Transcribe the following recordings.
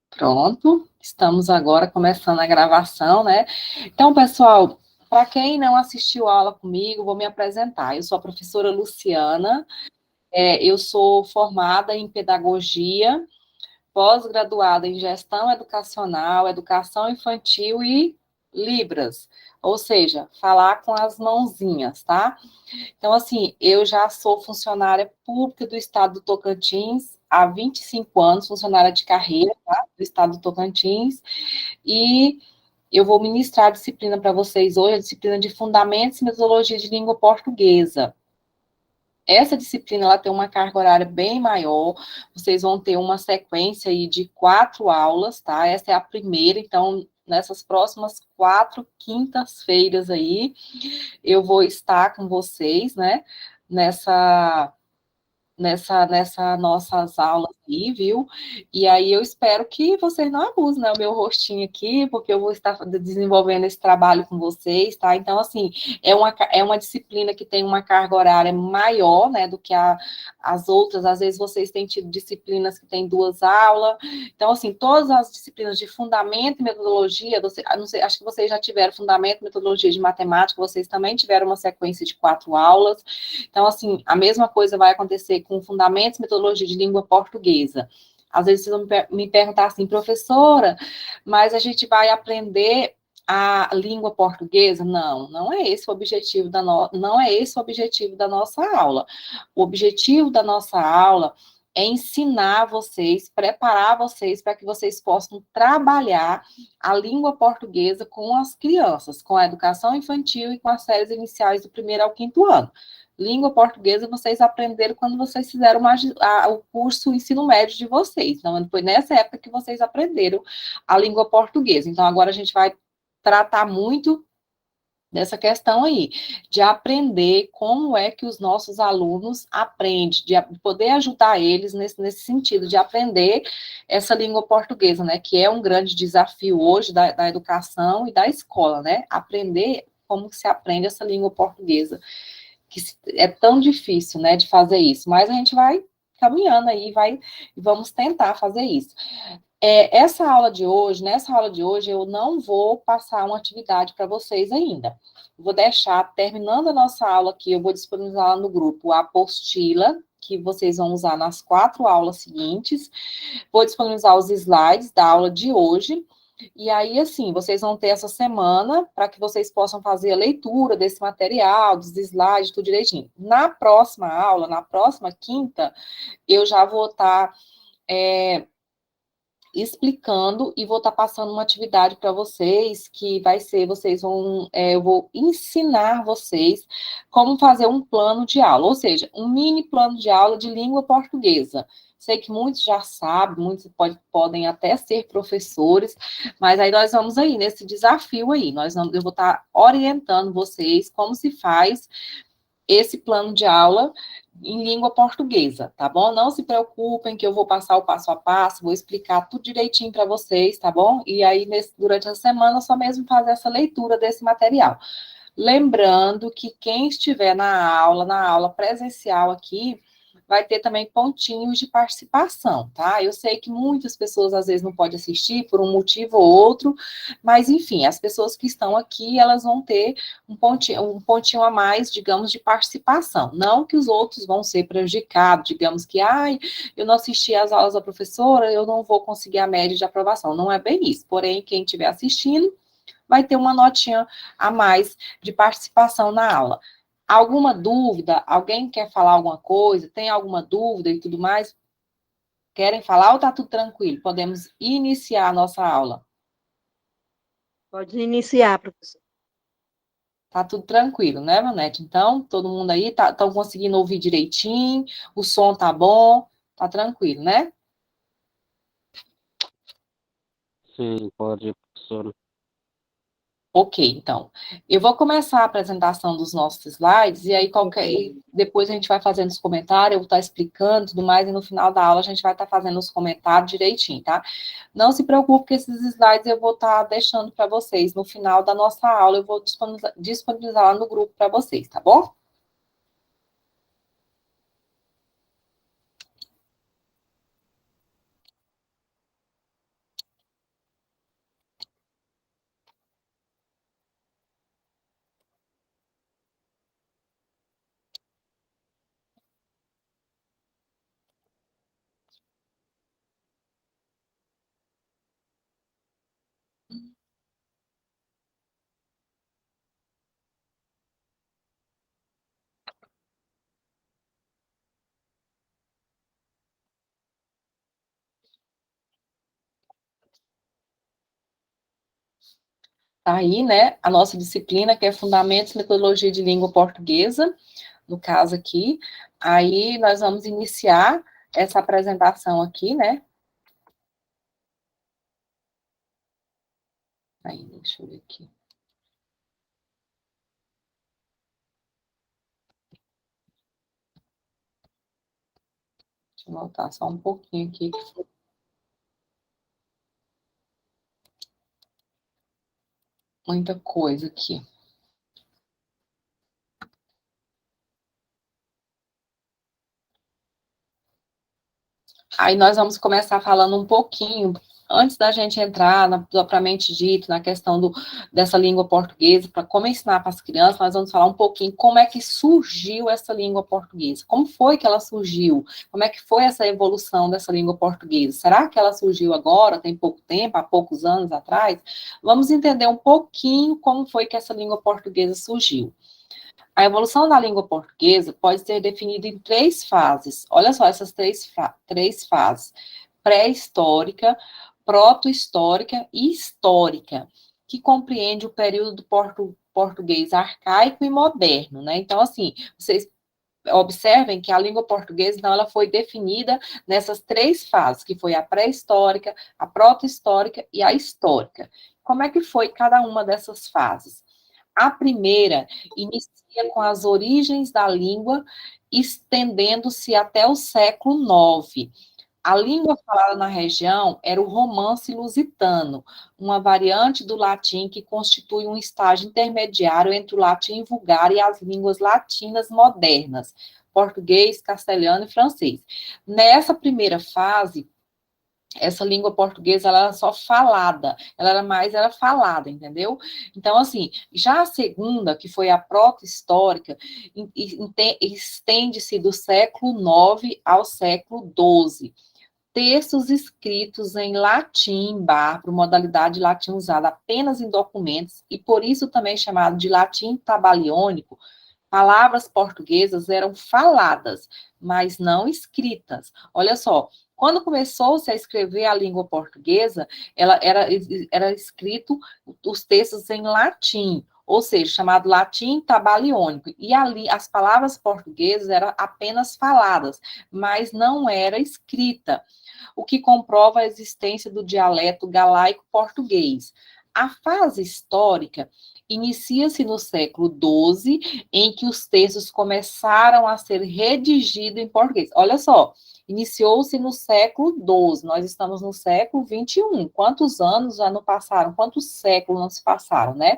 Pronto, estamos agora começando a gravação, né? Então, pessoal, para quem não assistiu a aula comigo, vou me apresentar. Eu sou a professora Luciana, eu sou formada em pedagogia, pós-graduada em gestão educacional, educação infantil e Libras, ou seja, falar com as mãozinhas, tá? Então, assim, eu já sou funcionária pública do estado do Tocantins há 25 anos, funcionária de carreira, tá? Do estado do Tocantins, e eu vou ministrar a disciplina para vocês hoje, a disciplina de Fundamentos e Metodologia de Língua Portuguesa. Essa disciplina, ela tem uma carga horária bem maior, vocês vão ter uma sequência aí de 4 aulas, tá? Essa é a primeira, então, nessas próximas 4 quintas-feiras aí, eu vou estar com vocês, né, nessa nossas aulas aí, viu? E aí eu espero que vocês não abusem, né, o meu rostinho aqui, porque eu vou estar desenvolvendo esse trabalho com vocês, tá? Então, assim, é uma disciplina que tem uma carga horária maior, né, do que as outras. Às vezes vocês têm tido disciplinas que têm 2 aulas. Então, assim, todas as disciplinas de fundamento e metodologia, não sei, acho que vocês já tiveram fundamento e metodologia de matemática, vocês também tiveram uma sequência de 4 aulas. Então, assim, a mesma coisa vai acontecer com fundamentos e metodologia de língua portuguesa. Às vezes vocês vão me perguntar assim, professora, mas a gente vai aprender a língua portuguesa? Não, não é esse o objetivo não é esse o objetivo da nossa aula. O objetivo da nossa aula é ensinar vocês, preparar vocês para que vocês possam trabalhar a língua portuguesa com as crianças, com a educação infantil e com as séries iniciais do 1º ao 5º ano. Língua portuguesa vocês aprenderam quando vocês fizeram o curso ensino médio de vocês. Então, foi nessa época que vocês aprenderam a língua portuguesa. Então, agora a gente vai tratar muito dessa questão aí, de aprender como é que os nossos alunos aprendem, de poder ajudar eles nesse sentido, de aprender essa língua portuguesa, né, que é um grande desafio hoje da educação e da escola, né, aprender como se aprende essa língua portuguesa, que é tão difícil, né, de fazer isso, mas a gente vai caminhando aí, vamos tentar fazer isso. Nessa aula de hoje, eu não vou passar uma atividade para vocês ainda. Vou deixar, terminando a nossa aula aqui, eu vou disponibilizar no grupo a apostila, que vocês vão usar nas 4 aulas seguintes. Vou disponibilizar os slides da aula de hoje. E aí, assim, vocês vão ter essa semana para que vocês possam fazer a leitura desse material, dos slides, tudo direitinho. Na próxima aula, na próxima quinta, eu já vou estar explicando e vou estar passando uma atividade para vocês, que vai ser, eu vou ensinar vocês como fazer um plano de aula, ou seja, um mini plano de aula de língua portuguesa. Sei que muitos já sabem, muitos podem até ser professores, mas aí nós vamos aí, nesse desafio aí, eu vou estar orientando vocês como se faz esse plano de aula em língua portuguesa, tá bom? Não se preocupem que eu vou passar o passo a passo, vou explicar tudo direitinho para vocês, tá bom? E aí, durante a semana, só mesmo fazer essa leitura desse material. Lembrando que quem estiver na aula presencial aqui, vai ter também pontinhos de participação, tá? Eu sei que muitas pessoas às vezes não podem assistir por um motivo ou outro, mas enfim, as pessoas que estão aqui, elas vão ter um pontinho a mais, digamos, de participação. Não que os outros vão ser prejudicados, digamos que, eu não assisti às aulas da professora, eu não vou conseguir a média de aprovação. Não é bem isso. Porém, quem estiver assistindo vai ter uma notinha a mais de participação na aula. Alguma dúvida? Alguém quer falar alguma coisa? Tem alguma dúvida e tudo mais? Querem falar ou está tudo tranquilo? Podemos iniciar a nossa aula. Pode iniciar, professor. Tá tudo tranquilo, né, Vanete? Então, todo mundo aí estão conseguindo ouvir direitinho, o som tá bom, tá tranquilo, né? Sim, pode, professora. Ok, então, eu vou começar a apresentação dos nossos slides, e aí depois a gente vai fazendo os comentários, eu vou estar explicando tudo mais, e no final da aula a gente vai estar fazendo os comentários direitinho, tá? Não se preocupe que esses slides eu vou estar deixando para vocês, no final da nossa aula eu vou disponibilizar lá no grupo para vocês, tá bom? Tá aí, né, a nossa disciplina, que é Fundamentos e Metodologia de Língua Portuguesa, no caso aqui. Aí nós vamos iniciar essa apresentação aqui, né? Aí, deixa eu ver aqui. Deixa eu voltar só um pouquinho aqui. Muita coisa aqui. Aí nós vamos começar falando um pouquinho, antes da gente entrar propriamente dito, na questão dessa língua portuguesa, para como ensinar para as crianças, nós vamos falar um pouquinho como é que surgiu essa língua portuguesa, como foi que ela surgiu, como é que foi essa evolução dessa língua portuguesa. Será que ela surgiu agora, tem pouco tempo, há poucos anos atrás? Vamos entender um pouquinho como foi que essa língua portuguesa surgiu. A evolução da língua portuguesa pode ser definida em três fases. Olha só essas três fases: pré-histórica, proto-histórica e histórica, que compreende o período do português arcaico e moderno, né? Então, assim, vocês observem que a língua portuguesa, então, ela foi definida nessas três fases, que foi a pré-histórica, a proto-histórica e a histórica. Como é que foi cada uma dessas fases? A primeira inicia com as origens da língua, estendendo-se até o século IX. A língua falada na região era o romance lusitano, uma variante do latim que constitui um estágio intermediário entre o latim vulgar e as línguas latinas modernas, português, castelhano e francês. Nessa primeira fase, essa língua portuguesa, ela era só falada, era falada, entendeu? Então, assim, já a segunda, que foi a proto-histórica, estende-se do século IX ao século XII. Textos escritos em latim bárbaro, modalidade latim usada apenas em documentos, e por isso também chamado de latim tabaliônico, palavras portuguesas eram faladas, mas não escritas. Olha só, quando começou-se a escrever a língua portuguesa, ela era escrito os textos em latim, ou seja, chamado latim tabaliônico, e ali as palavras portuguesas eram apenas faladas, mas não era escrita, o que comprova a existência do dialeto galaico-português. A fase histórica inicia-se no século XII, em que os textos começaram a ser redigidos em português. Olha só, iniciou-se no século XII, nós estamos no século XXI. Quantos anos já não passaram? Quantos séculos não se passaram, né?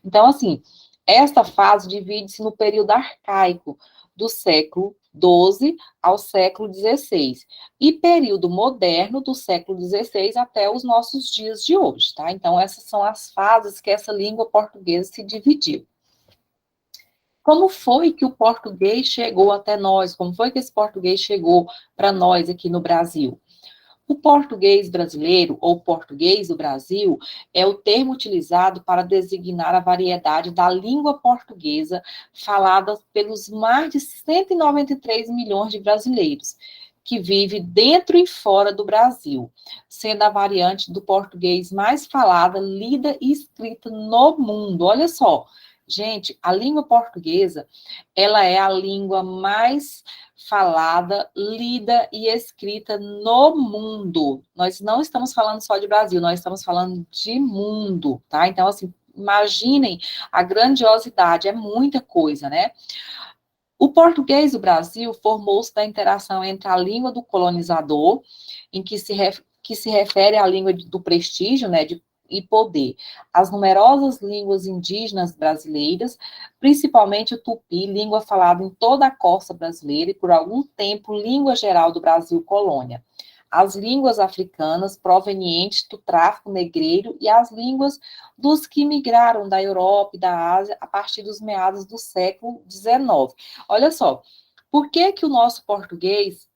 Então, assim, esta fase divide-se no período arcaico, do século XII ao século XVI, e período moderno do século XVI até os nossos dias de hoje, tá? Então, essas são as fases que essa língua portuguesa se dividiu. Como foi que o português chegou até nós? Como foi que esse português chegou para nós aqui no Brasil? O português brasileiro, ou português do Brasil, é o termo utilizado para designar a variedade da língua portuguesa falada pelos mais de 193 milhões de brasileiros, que vive dentro e fora do Brasil, sendo a variante do português mais falada, lida e escrita no mundo. Olha só, gente, a língua portuguesa, ela é a língua mais falada, lida e escrita no mundo. Nós não estamos falando só de Brasil, nós estamos falando de mundo, tá? Então, assim, imaginem a grandiosidade, é muita coisa, né? O português do Brasil formou-se da interação entre a língua do colonizador, em que se refere à língua do prestígio, né, e poder, as numerosas línguas indígenas brasileiras, principalmente o tupi, língua falada em toda a costa brasileira e, por algum tempo, língua geral do Brasil colônia. As línguas africanas provenientes do tráfico negreiro e as línguas dos que migraram da Europa e da Ásia a partir dos meados do século XIX. Olha só, por que que o nosso português,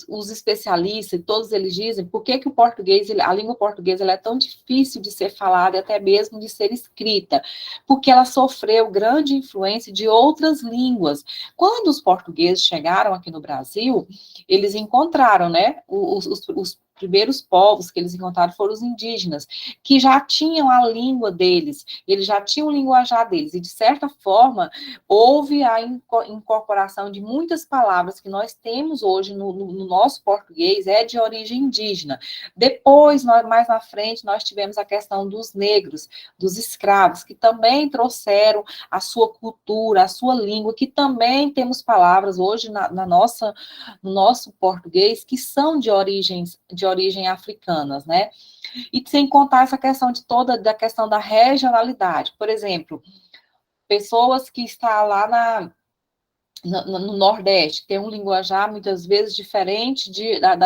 os especialistas, todos eles dizem, por que que o português, a língua portuguesa, ela é tão difícil de ser falada e até mesmo de ser escrita? Porque ela sofreu grande influência de outras línguas. Quando os portugueses chegaram aqui no Brasil, eles encontraram, né, primeiros povos que eles encontraram foram os indígenas, que já tinham a língua deles, eles já tinham o linguajar deles, e de certa forma, houve a incorporação de muitas palavras que nós temos hoje no nosso português, é de origem indígena. Depois, mais na frente, nós tivemos a questão dos negros, dos escravos, que também trouxeram a sua cultura, a sua língua, que também temos palavras hoje no nosso português que são de origem africanas, né? E sem contar essa questão da questão da regionalidade. Por exemplo, pessoas que estão lá no Nordeste, tem um linguajar muitas vezes diferente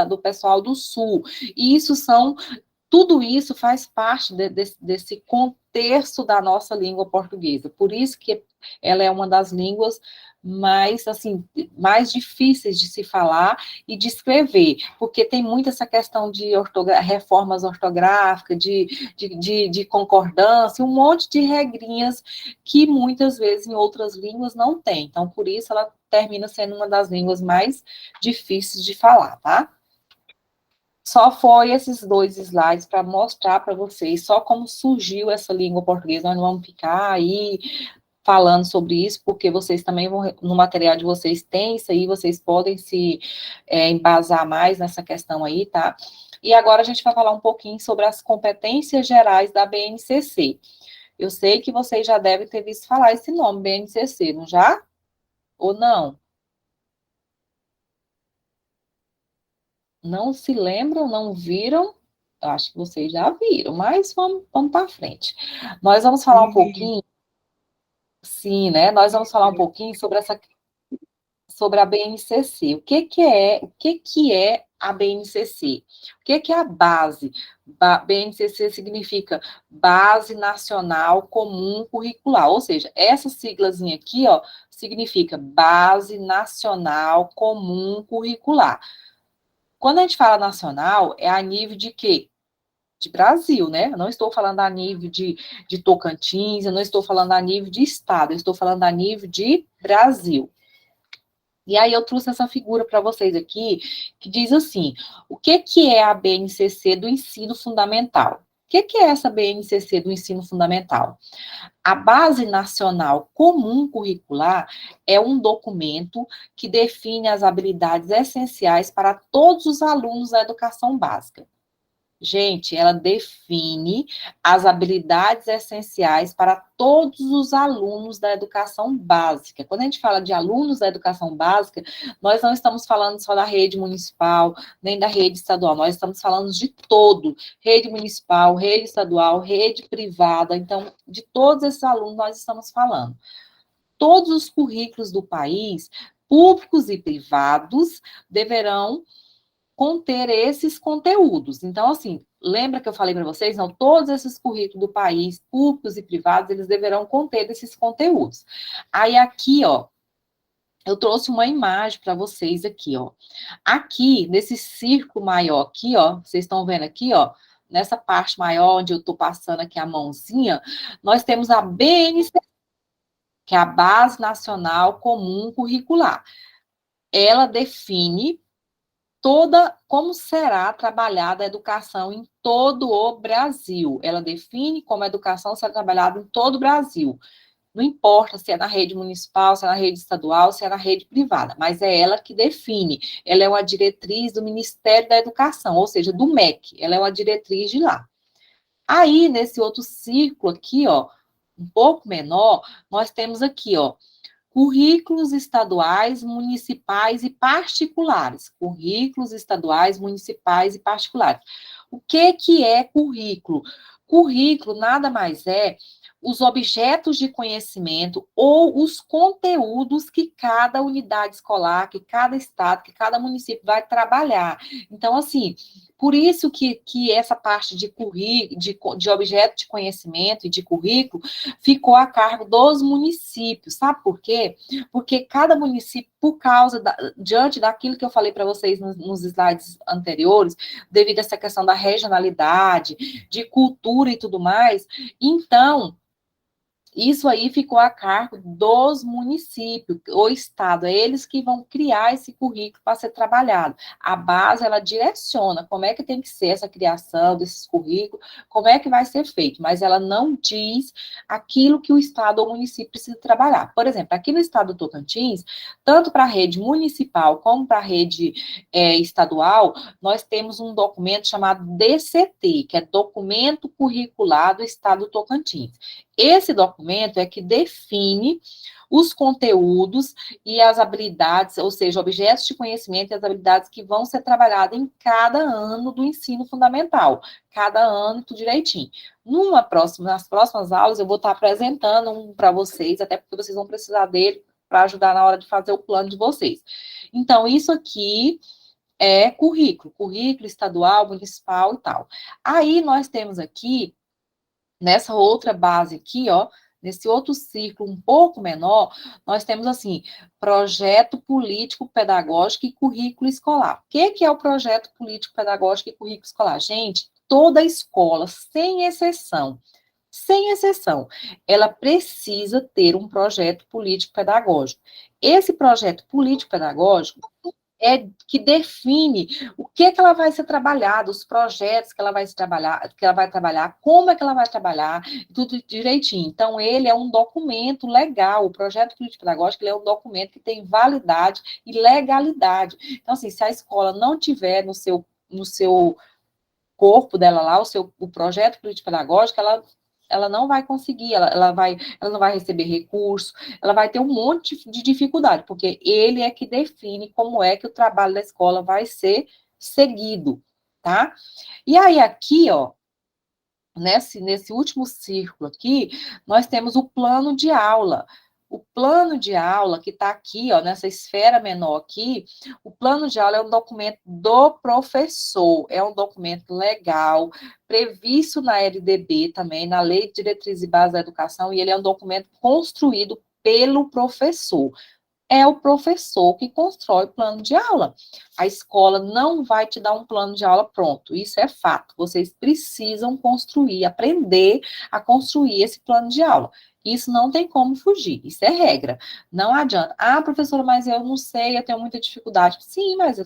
do pessoal do Sul. E tudo isso faz parte desse contexto da nossa língua portuguesa. Por isso que ela é uma das línguas mais difíceis de se falar e de escrever, porque tem muito essa questão de reformas ortográficas, de concordância, um monte de regrinhas que muitas vezes em outras línguas não tem. Então, por isso, ela termina sendo uma das línguas mais difíceis de falar, tá? Só foi esses 2 slides para mostrar para vocês só como surgiu essa língua portuguesa. Nós não vamos ficar aí falando sobre isso, porque vocês também no material de vocês tem isso aí, vocês podem se embasar mais nessa questão aí, tá? E agora a gente vai falar um pouquinho sobre as competências gerais da BNCC. Eu sei que vocês já devem ter visto falar esse nome, BNCC, não já? Ou não? Não se lembram, não viram? Eu acho que vocês já viram, mas vamos para frente. Nós vamos falar um pouquinho, sim, né? Nós vamos falar um pouquinho sobre a BNCC. O que é a BNCC? O que é a base? BNCC significa Base Nacional Comum Curricular, ou seja, essa siglazinha aqui, ó, significa Base Nacional Comum Curricular. Quando a gente fala nacional, é a nível de quê? De Brasil, né? Eu não estou falando a nível de Tocantins, eu não estou falando a nível de estado, eu estou falando a nível de Brasil. E aí eu trouxe essa figura para vocês aqui, que diz assim, o que é a BNCC do ensino fundamental? O que é essa BNCC do ensino fundamental? A Base Nacional Comum Curricular é um documento que define as habilidades essenciais para todos os alunos da educação básica. Gente, ela define as habilidades essenciais para todos os alunos da educação básica. Quando a gente fala de alunos da educação básica, nós não estamos falando só da rede municipal, nem da rede estadual, nós estamos falando de todo, rede municipal, rede estadual, rede privada, então, de todos esses alunos nós estamos falando. Todos os currículos do país, públicos e privados, deverão conter esses conteúdos. Então, assim, lembra que eu falei para vocês? Não, todos esses currículos do país, públicos e privados, eles deverão conter esses conteúdos. Aí, aqui, ó, eu trouxe uma imagem para vocês aqui, ó. Aqui, nesse círculo maior aqui, ó, vocês estão vendo aqui, ó, nessa parte maior, onde eu estou passando aqui a mãozinha, nós temos a BNCC, que é a Base Nacional Comum Curricular. Ela define como será trabalhada a educação em todo o Brasil. Ela define como a educação será trabalhada em todo o Brasil. Não importa se é na rede municipal, se é na rede estadual, se é na rede privada, mas é ela que define. Ela é uma diretriz do Ministério da Educação, ou seja, do MEC. Ela é uma diretriz de lá. Aí, nesse outro círculo aqui, ó, um pouco menor, nós temos aqui, ó, currículos estaduais, municipais e particulares. Currículos estaduais, municipais e particulares. O que é currículo? Currículo nada mais é os objetos de conhecimento ou os conteúdos que cada unidade escolar, que cada estado, que cada município vai trabalhar. Então, assim, por isso que essa parte de objeto de conhecimento e de currículo ficou a cargo dos municípios. Sabe por quê? Porque cada município, diante daquilo que eu falei para vocês nos slides anteriores, devido a essa questão da regionalidade, de cultura e tudo mais, então Isso aí ficou a cargo dos municípios, o estado, é eles que vão criar esse currículo para ser trabalhado. A base, ela direciona como é que tem que ser essa criação desses currículos, como é que vai ser feito, mas ela não diz aquilo que o estado ou o município precisa trabalhar. Por exemplo, aqui no estado do Tocantins, tanto para a rede municipal como para a rede estadual, nós temos um documento chamado DCT, que é Documento Curricular do Estado do Tocantins. Esse documento é que define os conteúdos e as habilidades, ou seja, objetos de conhecimento e as habilidades que vão ser trabalhadas em cada ano do ensino fundamental, cada ano, tudo direitinho. Nas próximas aulas, eu vou estar apresentando um para vocês, até porque vocês vão precisar dele para ajudar na hora de fazer o plano de vocês. Então, isso aqui é currículo estadual, municipal e tal. Aí, nós temos aqui nessa outra base aqui, ó, nesse outro círculo um pouco menor, nós temos assim, projeto político pedagógico e currículo escolar. O que é o projeto político pedagógico e currículo escolar? Gente, toda escola, sem exceção, ela precisa ter um projeto político pedagógico. Esse projeto político pedagógico é que define o que ela vai ser trabalhada, os projetos que ela vai trabalhar, como é que ela vai trabalhar, tudo direitinho. Então, ele é um documento legal, o projeto político-pedagógico ele é um documento que tem validade e legalidade. Então, assim, se a escola não tiver no seu corpo dela lá, o projeto político-pedagógico, ela não vai conseguir, ela não vai receber recurso, ela vai ter um monte de dificuldade, porque ele é que define como é que o trabalho da escola vai ser seguido, tá? E aí, aqui, ó, nesse último círculo aqui, nós temos o plano de aula. O plano de aula, que está aqui, ó, nessa esfera menor aqui, o plano de aula é um documento do professor, é um documento legal, previsto na LDB também, na Lei de Diretrizes e Bases da Educação, e ele é um documento construído pelo professor. É o professor que constrói o plano de aula. A escola não vai te dar um plano de aula pronto, isso é fato. Vocês precisam construir, aprender a construir esse plano de aula. Isso não tem como fugir, isso é regra. Não adianta. Ah, professora, mas eu não sei, eu tenho muita dificuldade. Sim, mas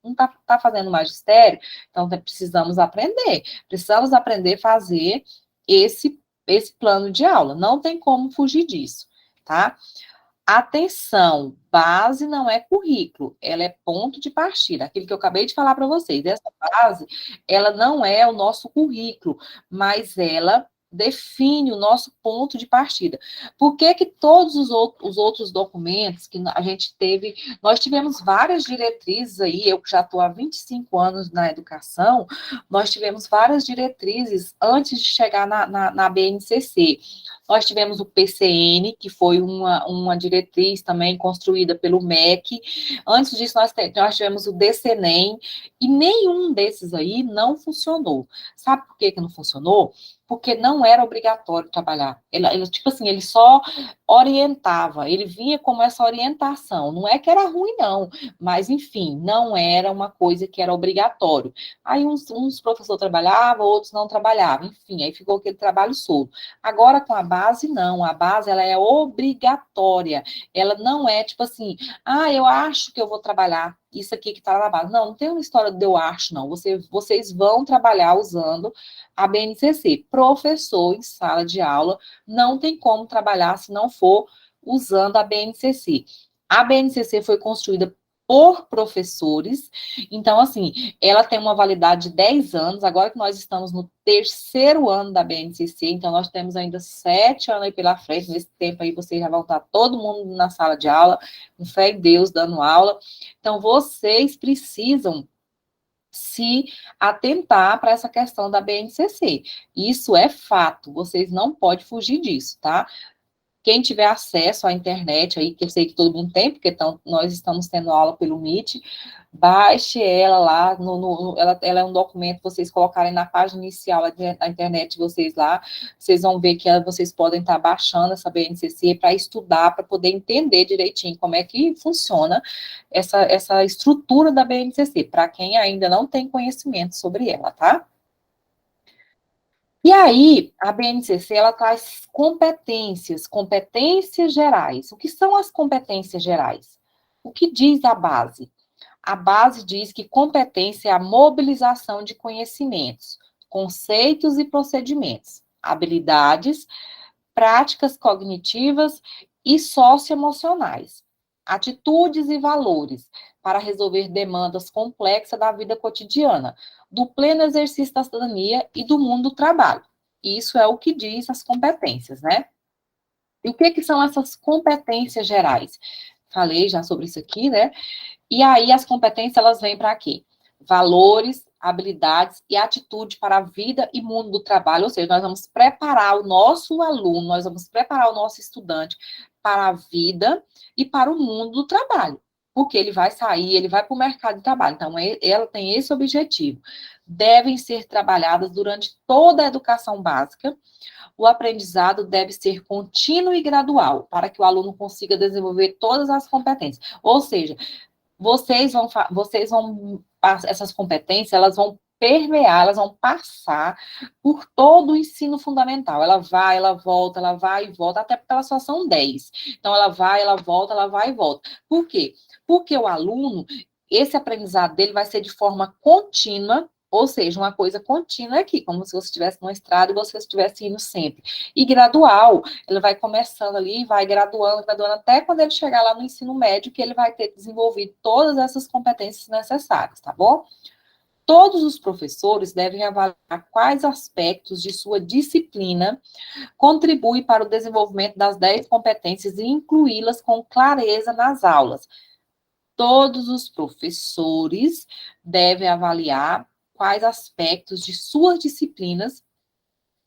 não está fazendo magistério, então precisamos aprender. Precisamos aprender a fazer esse plano de aula. Não tem como fugir disso, tá? Atenção, base não é currículo, ela é ponto de partida. Aquilo que eu acabei de falar para vocês, essa base, ela não é o nosso currículo, mas ela define o nosso ponto de partida. Por que que todos os outros documentos que a gente teve, nós tivemos várias diretrizes aí, eu que já estou há 25 anos na educação, nós tivemos várias diretrizes antes de chegar na BNCC. Nós tivemos o PCN, que foi uma diretriz também construída pelo MEC. Antes disso, nós tivemos o DCNEM, e nenhum desses aí não funcionou. Sabe por que não funcionou? Porque não era obrigatório trabalhar. Ele, tipo assim, ele só orientava, ele vinha como essa orientação. Não é que era ruim, não, mas, enfim, não era uma coisa que era obrigatório. Aí uns professores trabalhavam, outros não trabalhavam, enfim, aí ficou aquele trabalho solto. Agora, com a base, não. A base, ela é obrigatória. Ela não é, tipo assim, ah, eu acho que eu vou trabalhar isso aqui que está na base. Não, não tem uma história de eu acho, não. Vocês vão trabalhar usando a BNCC. Professor em sala de aula não tem como trabalhar se não for usando a BNCC. A BNCC foi construída por professores, então, assim, ela tem uma validade de 10 anos, agora que nós estamos no terceiro ano da BNCC, então nós temos ainda 7 anos aí pela frente, nesse tempo aí vocês já vão estar todo mundo na sala de aula, com fé em Deus, dando aula, então vocês precisam se atentar para essa questão da BNCC, isso é fato, vocês não podem fugir disso, tá? Quem tiver acesso à internet aí, que eu sei que todo mundo tem, porque nós estamos tendo aula pelo Meet, baixe ela lá, ela é um documento que vocês colocarem na página inicial da internet de vocês lá, vocês vão ver que vocês podem estar baixando essa BNCC para estudar, para poder entender direitinho como é que funciona essa estrutura da BNCC, para quem ainda não tem conhecimento sobre ela, tá? E aí, a BNCC, ela traz competências gerais. O que são as competências gerais? O que diz a base? A base diz que competência é a mobilização de conhecimentos, conceitos e procedimentos, habilidades, práticas cognitivas e socioemocionais, atitudes e valores para resolver demandas complexas da vida cotidiana, do pleno exercício da cidadania e do mundo do trabalho. Isso é o que diz as competências, né? E o que são essas competências gerais? Falei já sobre isso aqui, né? E aí as competências, elas vêm para quê? Valores, habilidades e atitude para a vida e mundo do trabalho, ou seja, nós vamos preparar o nosso aluno, nós vamos preparar o nosso estudante para a vida e para o mundo do trabalho, porque ele vai sair, ele vai para o mercado de trabalho, então ela tem esse objetivo. Devem ser trabalhadas durante toda a educação básica. O aprendizado deve ser contínuo e gradual, para que o aluno consiga desenvolver todas as competências. Ou seja, essas competências, elas vão permear, elas vão passar por todo o ensino fundamental. Ela vai, ela volta, ela vai e volta, até porque elas só são 10. Então, ela vai, ela volta, ela vai e volta. Por quê? Porque o aluno, esse aprendizado dele vai ser de forma contínua, ou seja, uma coisa contínua aqui, como se você estivesse numa estrada e você estivesse indo sempre. E gradual, ele vai começando ali, vai graduando, graduando, até quando ele chegar lá no ensino médio, que ele vai ter desenvolvido todas essas competências necessárias, tá bom? Todos os professores devem avaliar quais aspectos de sua disciplina contribuem para o desenvolvimento das 10 competências e incluí-las com clareza nas aulas. Todos os professores devem avaliar quais aspectos de suas disciplinas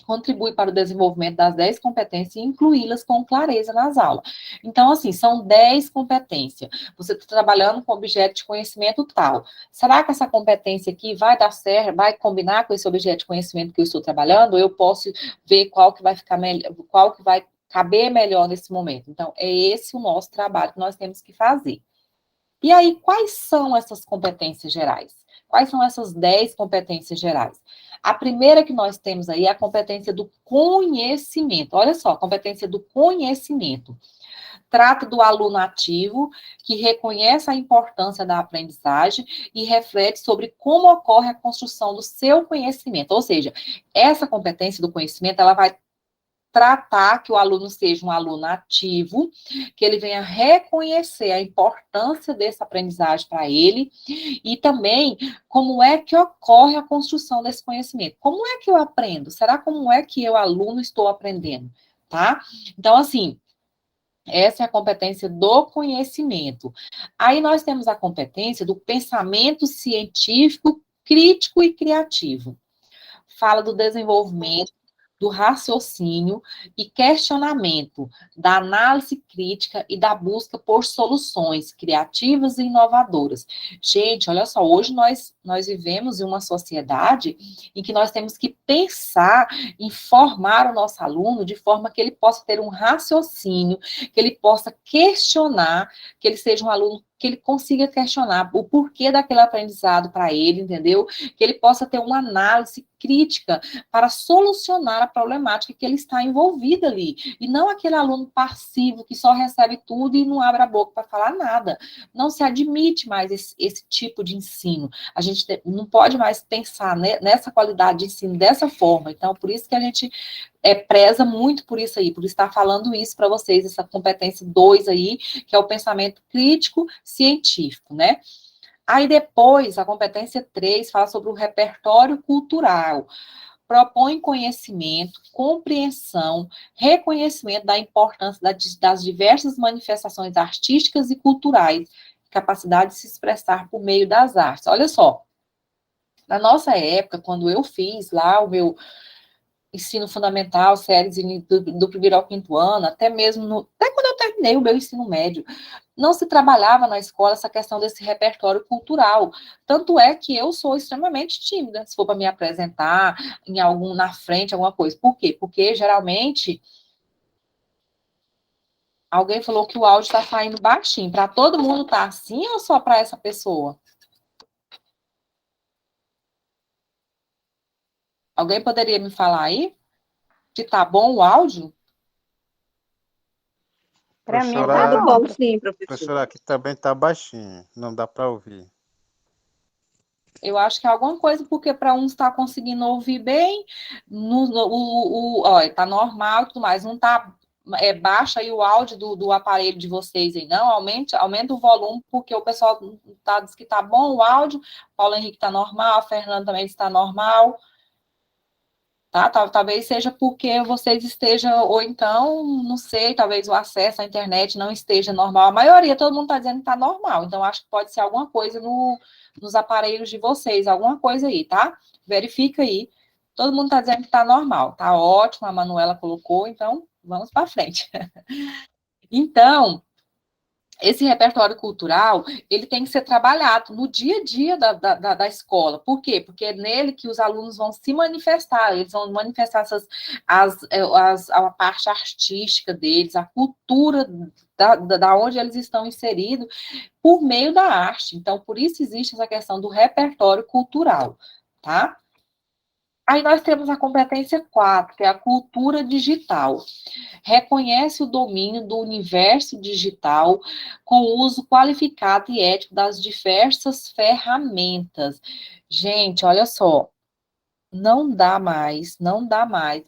contribui para o desenvolvimento das 10 competências e incluí-las com clareza nas aulas. Então, assim, são 10 competências. Você está trabalhando com objeto de conhecimento tal. Será que essa competência aqui vai dar certo, vai combinar com esse objeto de conhecimento que eu estou trabalhando? Ou eu posso ver qual que vai ficar melhor, qual que vai caber melhor nesse momento? Então, é esse o nosso trabalho que nós temos que fazer. E aí, quais são essas competências gerais? Quais são essas 10 competências gerais? A primeira que nós temos aí é a competência do conhecimento. Olha só, a competência do conhecimento. Trata do aluno ativo, que reconhece a importância da aprendizagem e reflete sobre como ocorre a construção do seu conhecimento. Ou seja, essa competência do conhecimento, ela vai tratar que o aluno seja um aluno ativo, que ele venha reconhecer a importância dessa aprendizagem para ele e também como é que ocorre a construção desse conhecimento. Como é que eu aprendo? Será como é que eu, aluno, estou aprendendo? Tá? Então, assim, essa é a competência do conhecimento. Aí nós temos a competência do pensamento científico, crítico e criativo. Fala do desenvolvimento do raciocínio e questionamento, da análise crítica e da busca por soluções criativas e inovadoras. Gente, olha só, hoje nós vivemos em uma sociedade em que nós temos que pensar em formar o nosso aluno de forma que ele possa ter um raciocínio, que ele possa questionar, que ele seja um aluno que ele consiga questionar o porquê daquele aprendizado para ele, entendeu? Que ele possa ter uma análise crítica para solucionar a problemática que ele está envolvido ali. E não aquele aluno passivo que só recebe tudo e não abre a boca para falar nada. Não se admite mais esse tipo de ensino. A gente não pode mais pensar nessa qualidade de ensino dessa forma. Então, por isso que a gente preza muito por isso aí, por estar falando isso para vocês, essa competência 2 aí, que é o pensamento crítico científico, né? Aí depois, a competência 3 fala sobre o repertório cultural. Propõe conhecimento, compreensão, reconhecimento da importância das diversas manifestações artísticas e culturais, capacidade de se expressar por meio das artes. Olha só, na nossa época, quando eu fiz lá o meu ensino fundamental, séries do primeiro ao quinto ano, até mesmo até quando eu terminei o meu ensino médio, não se trabalhava na escola essa questão desse repertório cultural. Tanto é que eu sou extremamente tímida, se for para me apresentar na frente, alguma coisa. Por quê? Porque geralmente alguém falou que o áudio está saindo baixinho. Para todo mundo tá assim ou só para essa pessoa? Alguém poderia me falar aí? Que tá bom o áudio? Para mim tá Professora, bom, sim, professor. professora, aqui também está baixinho, não dá para ouvir. Eu acho que é alguma coisa, porque para uns está conseguindo ouvir bem, olha, tá normal e tudo mais, não tá baixa aí o áudio do aparelho de vocês aí, não, aumenta o volume, porque o pessoal diz que tá bom o áudio, Paulo Henrique tá normal, a Fernanda também está normal, tá? Talvez seja porque vocês estejam, ou então, não sei, talvez o acesso à internet não esteja normal. A maioria, todo mundo está dizendo que está normal. Então, acho que pode ser alguma coisa nos aparelhos de vocês, alguma coisa aí, tá? Verifica aí. Todo mundo está dizendo que está normal. Tá ótimo, a Manuela colocou, então vamos para frente. Então, esse repertório cultural, ele tem que ser trabalhado no dia a dia da escola. Por quê? Porque é nele que os alunos vão se manifestar, eles vão manifestar a parte artística deles, a cultura da onde eles estão inseridos, por meio da arte. Então, por isso existe essa questão do repertório cultural, tá? Aí nós temos a competência 4, que é a cultura digital. Reconhece o domínio do universo digital com o uso qualificado e ético das diversas ferramentas. Gente, olha só, não dá mais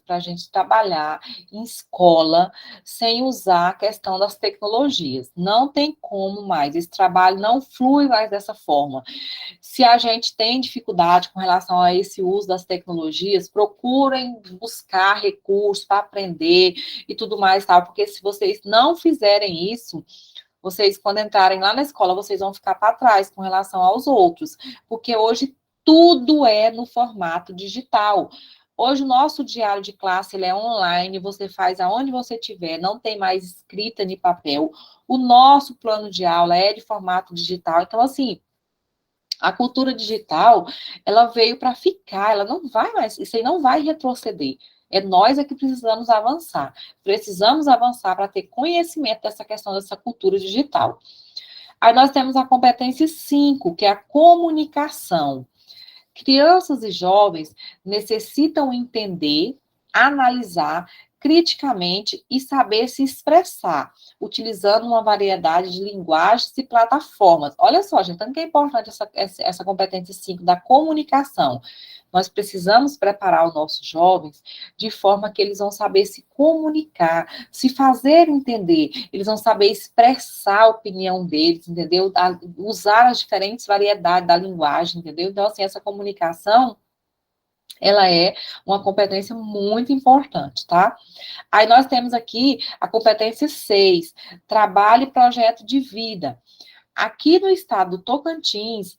para a gente trabalhar em escola sem usar a questão das tecnologias. Não tem como mais, esse trabalho não flui mais dessa forma. Se a gente tem dificuldade com relação a esse uso das tecnologias, procurem buscar recursos para aprender e tudo mais, tal, porque se vocês não fizerem isso, vocês, quando entrarem lá na escola, vocês vão ficar para trás com relação aos outros, porque hoje tudo é no formato digital. Hoje o nosso diário de classe ele é online, você faz aonde você estiver, não tem mais escrita nem papel. O nosso plano de aula é de formato digital, então assim, a cultura digital, ela veio para ficar, ela não vai mais, isso aí não vai retroceder. É nós é que precisamos avançar. Precisamos avançar para ter conhecimento dessa questão dessa cultura digital. Aí nós temos a competência 5, que é a comunicação. Crianças e jovens necessitam entender, analisar criticamente e saber se expressar, utilizando uma variedade de linguagens e plataformas. Olha só, gente, tanto que é importante essa competência 5 da comunicação. Nós precisamos preparar os nossos jovens de forma que eles vão saber se comunicar, se fazer entender, eles vão saber expressar a opinião deles, entendeu? Usar as diferentes variedades da linguagem, entendeu? Então, assim, essa comunicação, ela é uma competência muito importante, tá? Aí nós temos aqui a competência 6, trabalho e projeto de vida. Aqui no estado do Tocantins,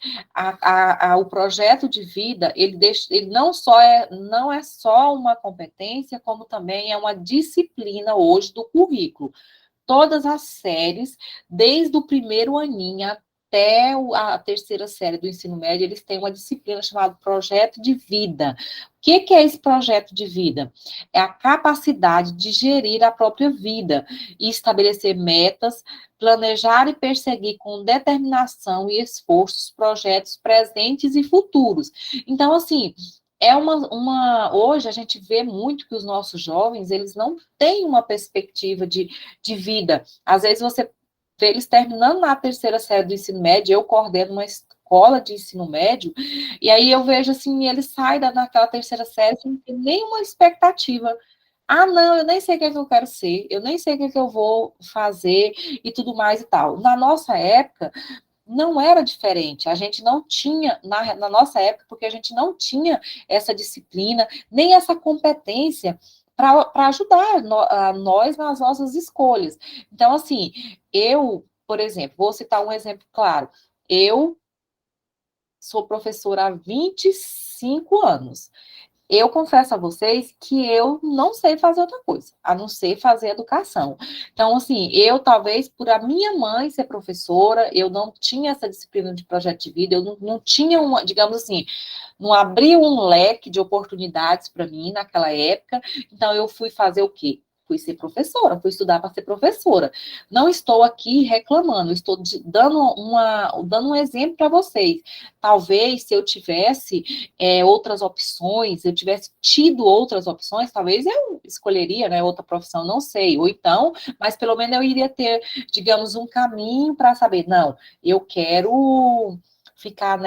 o projeto de vida, ele não é só uma competência, como também é uma disciplina hoje do currículo. Todas as séries, desde o primeiro aninho até a terceira série do ensino médio, eles têm uma disciplina chamada projeto de vida. O que é esse projeto de vida? É a capacidade de gerir a própria vida e estabelecer metas, planejar e perseguir com determinação e esforço os projetos presentes e futuros. Então, assim, hoje a gente vê muito que os nossos jovens, eles não têm uma perspectiva de vida. Às vezes você vê eles terminando na terceira série do ensino médio, eu coordeno uma escola de ensino médio, e aí eu vejo assim, ele sai daquela terceira série sem ter nenhuma expectativa. Ah, não, eu nem sei o que é que eu quero ser, eu nem sei o que é que eu vou fazer e tudo mais e tal. Na nossa época, não era diferente. A gente não tinha, na nossa época, porque a gente não tinha essa disciplina, nem essa competência para ajudar nós nas nossas escolhas. Então, assim, eu, por exemplo, vou citar um exemplo claro. Eu sou professora há 25 anos. Eu confesso a vocês que eu não sei fazer outra coisa, a não ser fazer educação. Então, assim, eu talvez, por a minha mãe ser professora, eu não tinha essa disciplina de projeto de vida, eu não tinha uma, digamos assim, não abriu um leque de oportunidades para mim naquela época, então eu fui fazer o quê? fui ser professora, fui estudar para ser professora. Não estou aqui reclamando, estou dando um exemplo para vocês. Talvez, se eu tivesse outras opções, eu tivesse tido outras opções, talvez eu escolheria, né, outra profissão, não sei. Ou então, mas pelo menos eu iria ter, digamos, um caminho para saber, não, eu quero ficar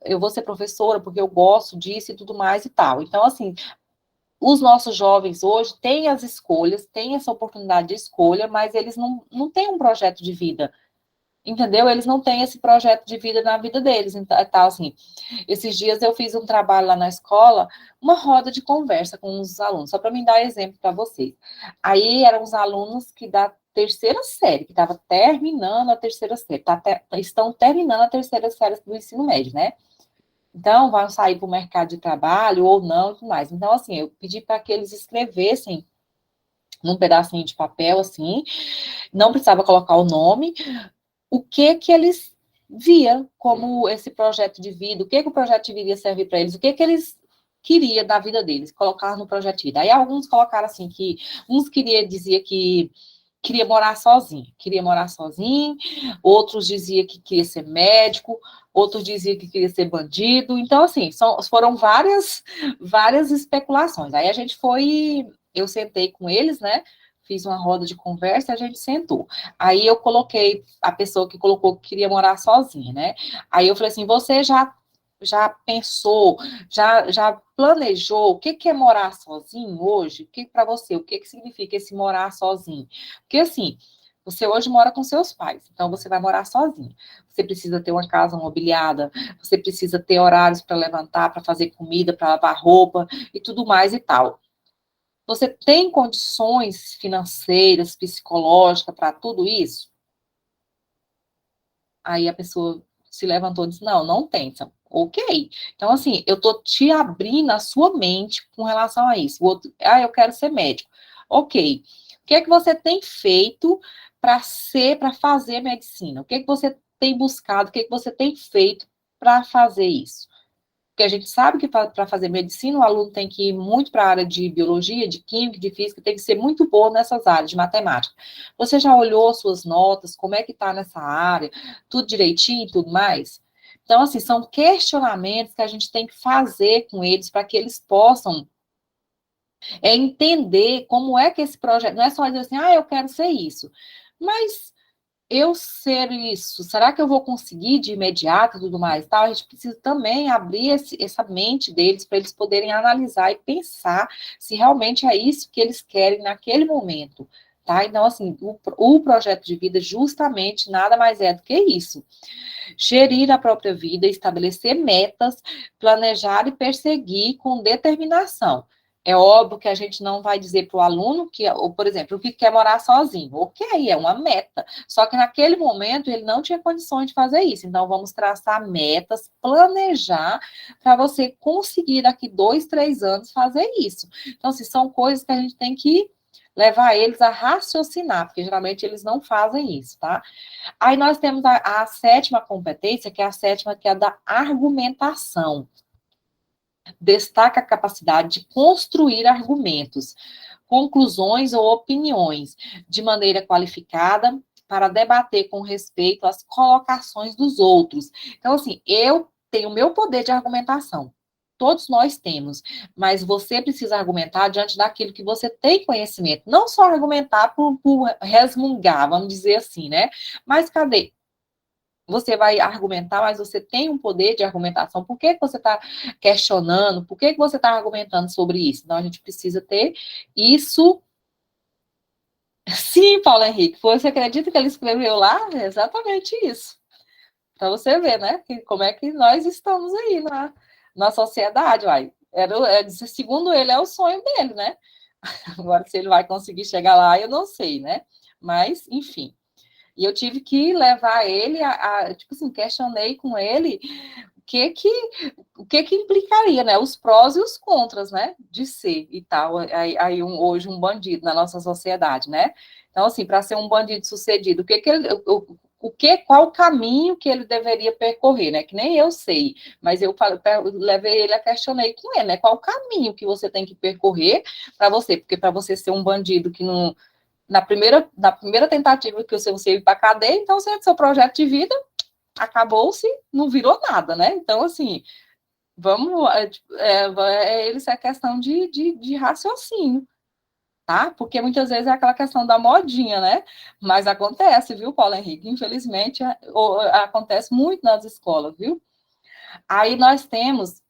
eu vou ser professora porque eu gosto disso e tudo mais e tal. Então, assim, os nossos jovens hoje têm as escolhas, têm essa oportunidade de escolha, mas eles não têm um projeto de vida, entendeu? Eles não têm esse projeto de vida na vida deles. Então, assim, esses dias eu fiz um trabalho lá na escola, uma roda de conversa com os alunos, só para me dar exemplo para vocês. Aí eram os alunos que da terceira série, que estava terminando a terceira série, estão terminando a terceira série do ensino médio, né? Então, vão sair para o mercado de trabalho ou não e tudo mais. Então, assim, eu pedi para que eles escrevessem num pedacinho de papel, assim, não precisava colocar o nome, o que eles via como esse projeto de vida, o que o projeto de vida ia servir para eles, o que eles queriam da vida deles, colocar no projeto de vida. Aí alguns colocaram assim, que uns dizia que queria morar sozinho, outros diziam que queria ser médico, outros diziam que queria ser bandido. Então, assim, foram várias especulações. Aí eu sentei com eles, né? Fiz uma roda de conversa e a gente sentou. Aí eu coloquei a pessoa que colocou que queria morar sozinha, né? Aí eu falei assim, você já pensou, já planejou o que é morar sozinho hoje? Para você, o que significa esse morar sozinho? Porque assim, você hoje mora com seus pais, então você vai morar sozinho. Você precisa ter uma casa mobiliada, você precisa ter horários para levantar, para fazer comida, para lavar roupa e tudo mais e tal. Você tem condições financeiras, psicológicas para tudo isso? Aí a pessoa se levantou e disse, não tem. Então, ok. Então, assim, eu tô te abrindo a sua mente com relação a isso. O outro, eu quero ser médico. Ok. O que é que você tem feito para fazer medicina? O que é que você tem buscado? O que é que você tem feito para fazer isso? Porque a gente sabe que para fazer medicina, o aluno tem que ir muito para a área de biologia, de química, de física, tem que ser muito bom nessas áreas, de matemática. Você já olhou suas notas, como é que está nessa área, tudo direitinho e tudo mais? Então, assim, são questionamentos que a gente tem que fazer com eles para que eles possam entender como é que esse projeto, não é só dizer assim, eu quero ser isso. Mas eu ser isso, será que eu vou conseguir de imediato e tudo mais? Tal? A gente precisa também abrir essa mente deles para eles poderem analisar e pensar se realmente é isso que eles querem naquele momento. Tá? Então, assim, o projeto de vida justamente nada mais é do que isso. Gerir a própria vida, estabelecer metas, planejar e perseguir com determinação. É óbvio que a gente não vai dizer para o aluno que, ou, por exemplo, o que quer morar sozinho. Ok, é uma meta. Só que naquele momento ele não tinha condições de fazer isso. Então, vamos traçar metas, planejar para você conseguir daqui 2, 3 anos fazer isso. Então, assim, são coisas que a gente tem que levar eles a raciocinar, porque geralmente eles não fazem isso, tá? Aí nós temos a sétima competência, que é a sétima, que é a da argumentação. Destaca a capacidade de construir argumentos, conclusões ou opiniões de maneira qualificada para debater com respeito às colocações dos outros. Então, assim, eu tenho o meu poder de argumentação. Todos nós temos, mas você precisa argumentar diante daquilo que você tem conhecimento. Não só argumentar por resmungar, vamos dizer assim, né? Mas cadê? Você vai argumentar, mas você tem um poder de argumentação. Por que você está questionando? Por que você está argumentando sobre isso? Então, a gente precisa ter isso. Sim, Paulo Henrique, você acredita que ele escreveu lá? É exatamente isso. Para você ver, né? Como é que nós estamos aí na sociedade, uai. Segundo ele, é o sonho dele, né? Agora, se ele vai conseguir chegar lá, eu não sei, né? Mas, enfim. E eu tive que levar ele tipo assim, questionei com ele o que implicaria, né? Os prós e os contras, né? De ser e tal. Aí hoje um bandido na nossa sociedade, né? Então, assim, para ser um bandido sucedido, qual o caminho que ele deveria percorrer, né? Que nem eu sei, mas eu levei ele a questionei com ele, né? Qual o caminho que você tem que percorrer para você? Porque para você ser um bandido que não na primeira tentativa que você ir para a cadeia, então seu projeto de vida acabou-se, não virou nada, né? Então, assim, vamos, isso é questão de raciocínio, tá? Porque muitas vezes é aquela questão da modinha, né? Mas acontece, viu, Paulo Henrique? Infelizmente, acontece muito nas escolas, viu? Aí nós temos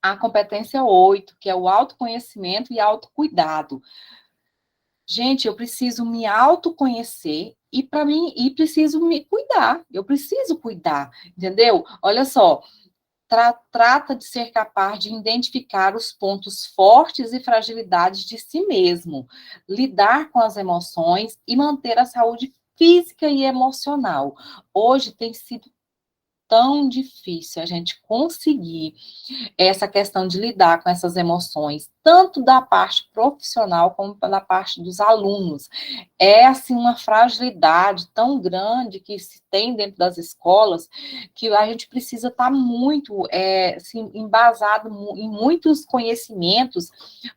a competência 8, que é o autoconhecimento e autocuidado. Gente, eu preciso me autoconhecer e para mim e preciso me cuidar. Eu preciso cuidar, entendeu? Olha só, trata de ser capaz de identificar os pontos fortes e fragilidades de si mesmo, lidar com as emoções e manter a saúde física e emocional. Hoje tem sido tão difícil a gente conseguir essa questão de lidar com essas emoções, tanto da parte profissional como da parte dos alunos. É, assim, uma fragilidade tão grande que se tem dentro das escolas, que a gente precisa estar muito, assim, embasado em muitos conhecimentos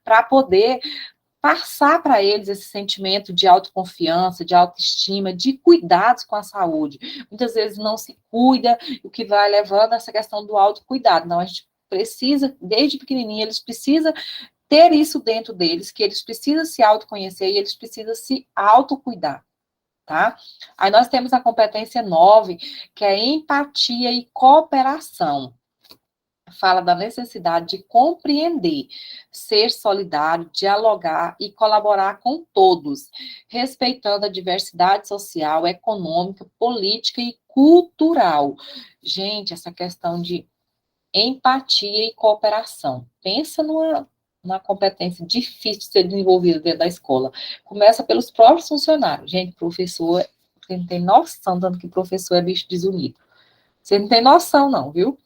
para poder passar para eles esse sentimento de autoconfiança, de autoestima, de cuidados com a saúde. Muitas vezes não se cuida, o que vai levando a essa questão do autocuidado. Então, a gente precisa, desde pequenininho, eles precisam ter isso dentro deles, que eles precisam se autoconhecer e eles precisam se autocuidar, tá? Aí nós temos a competência 9, que é empatia e cooperação. Fala da necessidade de compreender, ser solidário, dialogar e colaborar com todos, respeitando a diversidade social, econômica, política e cultural. Gente, essa questão de empatia e cooperação. Pensa numa competência difícil de ser desenvolvida dentro da escola. Começa pelos próprios funcionários. Gente, professor, você não tem noção tanto que professor é bicho desunido. Você não tem noção, não, viu?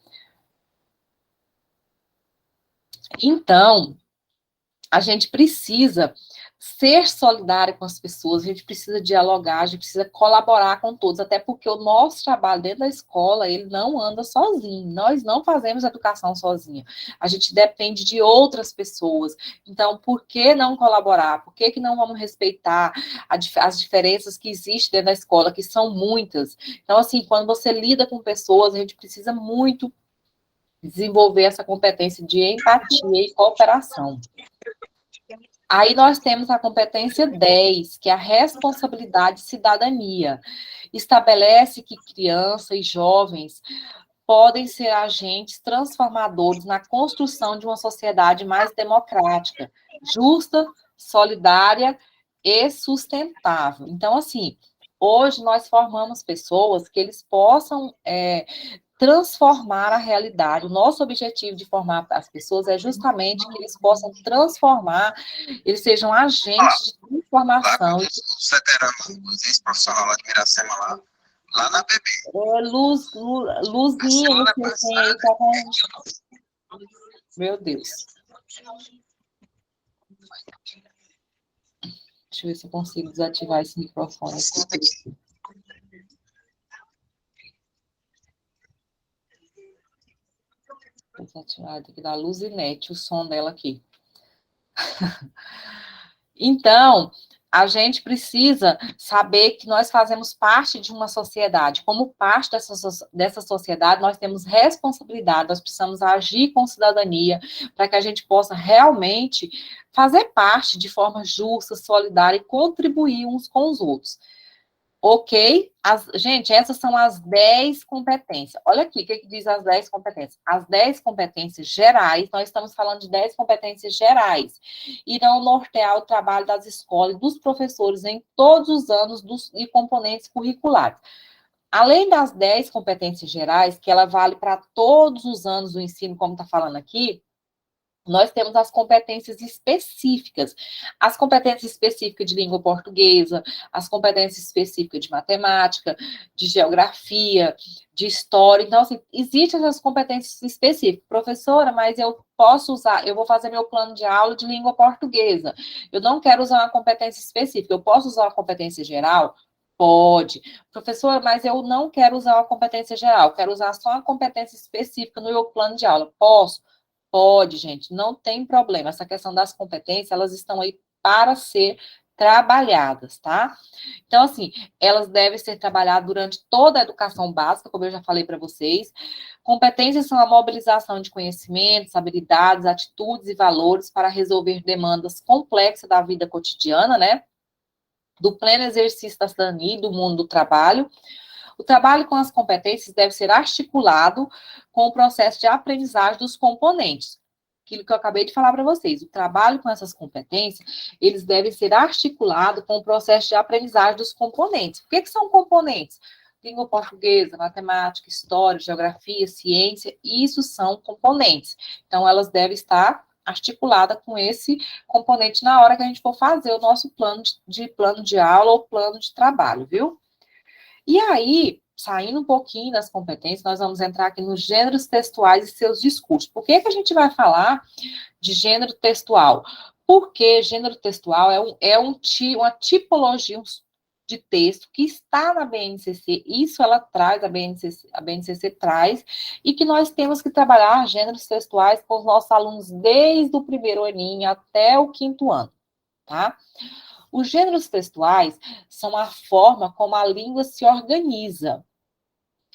Então, a gente precisa ser solidário com as pessoas, a gente precisa dialogar, a gente precisa colaborar com todos, até porque o nosso trabalho dentro da escola, ele não anda sozinho, nós não fazemos educação sozinha, a gente depende de outras pessoas, então por que não colaborar? Por que não vamos respeitar as diferenças que existem dentro da escola, que são muitas? Então, assim, quando você lida com pessoas, a gente precisa muito desenvolver essa competência de empatia e cooperação. Aí nós temos a competência 10, que é a responsabilidade e cidadania. Estabelece que crianças e jovens podem ser agentes transformadores na construção de uma sociedade mais democrática, justa, solidária e sustentável. Então, assim, hoje nós formamos pessoas que eles possam transformar a realidade. O nosso objetivo de formar as pessoas é justamente que eles possam transformar, eles sejam agentes de transformação. Lá os veteranos, ex-profissional lá de Miracema, lá na BB. Luzinha, você tem aí, tá com... Meu Deus. Deixa eu ver se eu consigo desativar esse microfone aqui. Desativado aqui da Luzinete, o som dela aqui. Então, a gente precisa saber que nós fazemos parte de uma sociedade. Como parte dessa sociedade, nós temos responsabilidade, nós precisamos agir com cidadania para que a gente possa realmente fazer parte de forma justa, solidária e contribuir uns com os outros. Ok? Gente, essas são as 10 competências. Olha aqui, o que diz as 10 competências? As 10 competências gerais, nós estamos falando de 10 competências gerais, irão nortear o trabalho das escolas e dos professores em todos os anos e componentes curriculares. Além das 10 competências gerais, que ela vale para todos os anos do ensino, como está falando aqui, nós temos as competências específicas. As competências específicas de língua portuguesa, as competências específicas de matemática, de geografia, de história. Então, assim, existem essas competências específicas. Professora, mas eu posso usar, eu vou fazer meu plano de aula de língua portuguesa. Eu não quero usar uma competência específica. Eu posso usar uma competência geral? Pode. Professora, mas eu não quero usar uma competência geral, quero usar só uma competência específica no meu plano de aula. Posso? Pode, gente, não tem problema. Essa questão das competências, elas estão aí para ser trabalhadas, tá? Então, assim, elas devem ser trabalhadas durante toda a educação básica, como eu já falei para vocês. Competências são a mobilização de conhecimentos, habilidades, atitudes e valores para resolver demandas complexas da vida cotidiana, né? Do pleno exercício da cidadania e do mundo do trabalho. O trabalho com as competências deve ser articulado com o processo de aprendizagem dos componentes. Aquilo que eu acabei de falar para vocês. O trabalho com essas competências, eles devem ser articulados com o processo de aprendizagem dos componentes. O que são componentes? Língua portuguesa, matemática, história, geografia, ciência, isso são componentes. Então, elas devem estar articulada com esse componente na hora que a gente for fazer o nosso plano de aula ou plano de trabalho, viu? E aí, saindo um pouquinho das competências, nós vamos entrar aqui nos gêneros textuais e seus discursos. Por que a gente vai falar de gênero textual? Porque gênero textual uma tipologia de texto que está na BNCC, isso ela traz, a BNCC traz, e que nós temos que trabalhar gêneros textuais com os nossos alunos desde o primeiro aninho até o 5º ano, tá? Os gêneros textuais são a forma como a língua se organiza